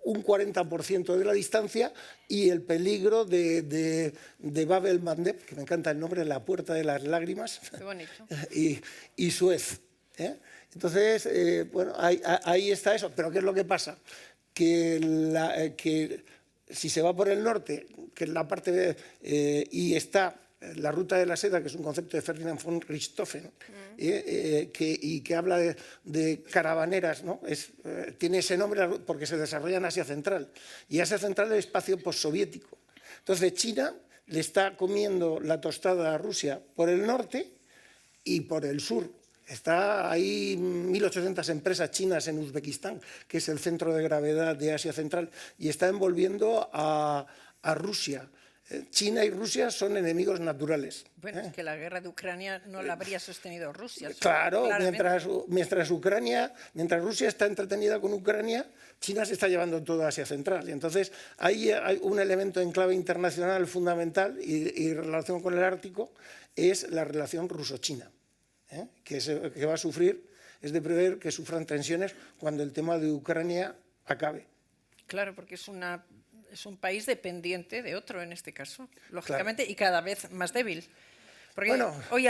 un 40% de la distancia y el peligro de Bab el-Mandeb, que me encanta el nombre, la puerta de las lágrimas, Qué bonito. y Suez. Entonces, bueno, ahí está eso. Pero ¿qué es lo que pasa? Que si se va por el norte, que es la parte y está la ruta de la seda, que es un concepto de Ferdinand von Richthofen, y que habla de caravaneras, ¿no? Tiene ese nombre porque se desarrolla en Asia Central. Y Asia Central es el espacio postsoviético. Entonces, China le está comiendo la tostada a Rusia por el norte y por el sur. Está ahí 1.800 empresas chinas en Uzbekistán, que es el centro de gravedad de Asia Central, y está envolviendo a Rusia. China y Rusia son enemigos naturales. Bueno, es que la guerra de Ucrania no la habría sostenido Rusia. Claro, claramente. mientras Rusia está entretenida con Ucrania, China se está llevando toda Asia Central. Y entonces ahí hay un elemento en clave internacional fundamental y en relación con el Ártico, es la relación ruso-china, que va a sufrir, es de prever que sufran tensiones cuando el tema de Ucrania acabe. Claro, porque es un país dependiente de otro en este caso, lógicamente, claro. Y cada vez más débil. Porque hoy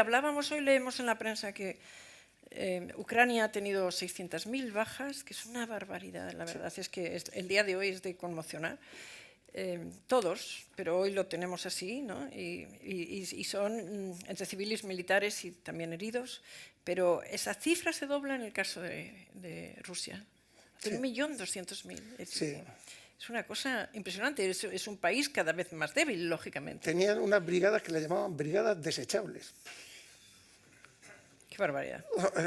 leemos en la prensa que Ucrania ha tenido 600.000 bajas, que es una barbaridad, la verdad. Es que el día de hoy es de conmocionar. Todos, pero hoy lo tenemos así, ¿no? Y son entre civiles, militares y también heridos, pero esa cifra se dobla en el caso de Rusia. Sí. 1.200.000. Sí. Es una cosa impresionante, es un país cada vez más débil, lógicamente. Tenían unas brigadas que le llamaban brigadas desechables. Qué barbaridad.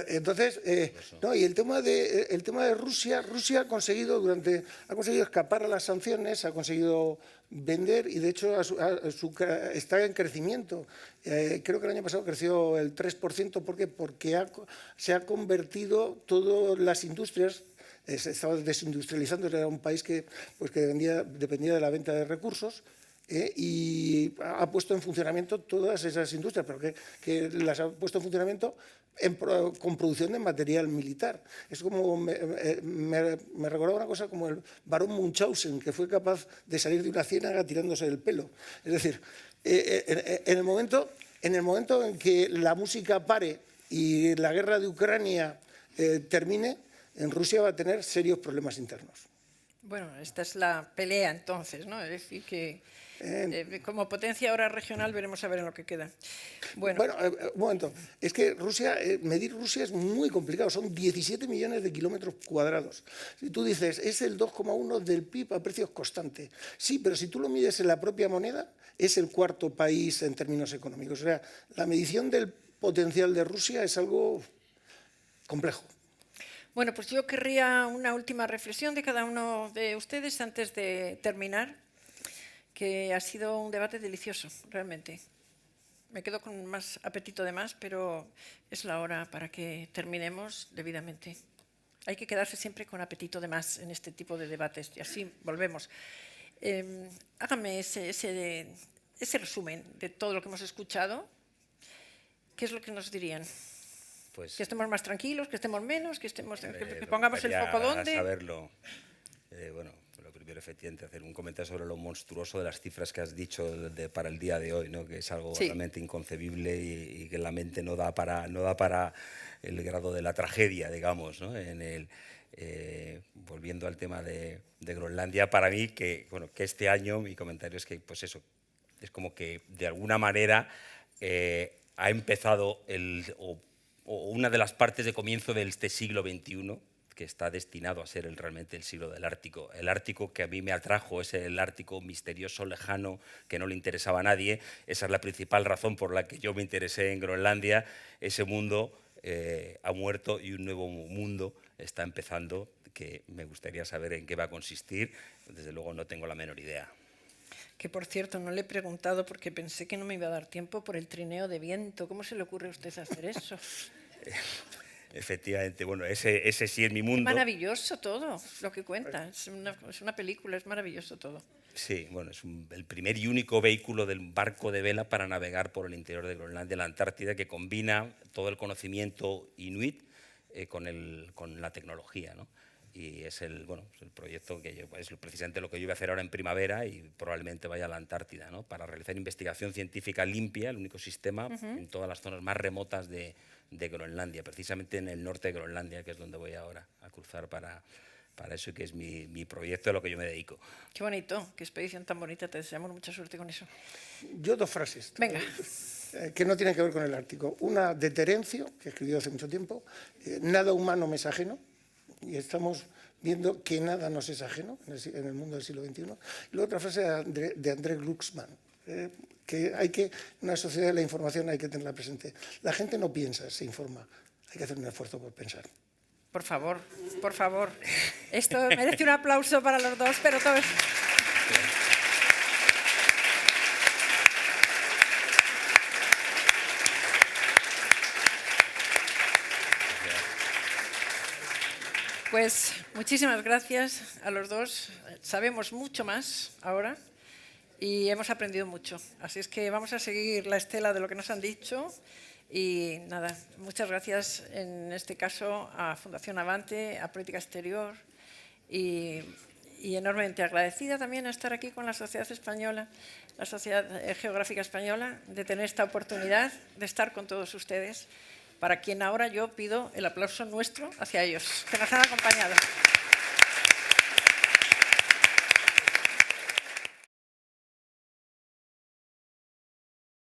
Entonces, y el tema de Rusia ha conseguido escapar a las sanciones, ha conseguido vender y de hecho está en crecimiento. Creo que el año pasado creció el 3%. ¿Por qué? Porque se ha convertido todas las industrias se estaba desindustrializando, era un país que dependía de la venta de recursos, y ha puesto en funcionamiento todas esas industrias, pero que las ha puesto en funcionamiento con producción de material militar. Es como, me recordaba una cosa como el barón Munchausen, que fue capaz de salir de una ciénaga tirándose del pelo. Es decir, en el momento en que la música pare y la guerra de Ucrania termine, en Rusia va a tener serios problemas internos. Bueno, esta es la pelea entonces, ¿no? Es decir, que como potencia ahora regional veremos a ver en lo que queda. Bueno, un momento. Es que medir Rusia es muy complicado. Son 17 millones de kilómetros cuadrados. Si tú dices, es el 2,1 del PIB a precios constantes. Sí, pero si tú lo mides en la propia moneda, es el cuarto país en términos económicos. O sea, la medición del potencial de Rusia es algo complejo. Bueno, pues yo querría una última reflexión de cada uno de ustedes antes de terminar, que ha sido un debate delicioso, realmente. Me quedo con más apetito de más, pero es la hora para que terminemos debidamente. Hay que quedarse siempre con apetito de más en este tipo de debates, y así volvemos. Háganme ese resumen de todo lo que hemos escuchado. ¿Qué es lo que nos dirían? Pues, que estemos más tranquilos, que estemos menos, que pongamos el foco donde. Saberlo. Bueno, lo primero, efectivamente, hacer un comentario sobre lo monstruoso de las cifras que has dicho para el día de hoy, ¿no? Que es algo realmente inconcebible y que la mente no da para el grado de la tragedia, digamos, ¿no? Volviendo al tema de Groenlandia, para mí que este año mi comentario es que pues eso, es como que de alguna manera ha empezado o una de las partes de comienzo de este siglo XXI, que está destinado a ser realmente el siglo del Ártico. El Ártico que a mí me atrajo es el Ártico misterioso, lejano, que no le interesaba a nadie. Esa es la principal razón por la que yo me interesé en Groenlandia. Ese mundo ha muerto y un nuevo mundo está empezando, que me gustaría saber en qué va a consistir. Desde luego no tengo la menor idea. Que, por cierto, no le he preguntado porque pensé que no me iba a dar tiempo por el trineo de viento. ¿Cómo se le ocurre a usted hacer eso? Efectivamente, bueno, ese sí es mi mundo. Es maravilloso todo lo que cuenta. Es una película, es maravilloso todo. Sí, bueno, es el primer y único vehículo del barco de vela para navegar por el interior de Groenlandia, la Antártida, que combina todo el conocimiento inuit con la tecnología, ¿no? Y es el proyecto que es precisamente lo que yo voy a hacer ahora en primavera y probablemente vaya a la Antártida, ¿no? Para realizar investigación científica limpia, el único sistema en todas las zonas más remotas de Groenlandia, precisamente en el norte de Groenlandia, que es donde voy ahora a cruzar para eso, que es mi proyecto, a lo que yo me dedico. Qué bonito, qué expedición tan bonita, te deseamos mucha suerte con eso. Yo dos frases. Venga. Que no tienen que ver con el Ártico. Una de Terencio, que escribió hace mucho tiempo, nada humano me es ajeno. Y estamos viendo que nada nos es ajeno en el mundo del siglo XXI. Y la otra frase de André Glucksmann, que en una sociedad de la información hay que tenerla presente. La gente no piensa, se informa. Hay que hacer un esfuerzo por pensar. Por favor, por favor. Esto merece un aplauso para los dos, pero todos. Pues muchísimas gracias a los dos. Sabemos mucho más ahora y hemos aprendido mucho. Así es que vamos a seguir la estela de lo que nos han dicho. Y nada, muchas gracias en este caso a Fundación Avante, a Política Exterior y enormemente agradecida también a estar aquí con la Sociedad Española, la Sociedad Geográfica Española, de tener esta oportunidad de estar con todos ustedes, para quien ahora yo pido el aplauso nuestro hacia ellos, que nos han acompañado.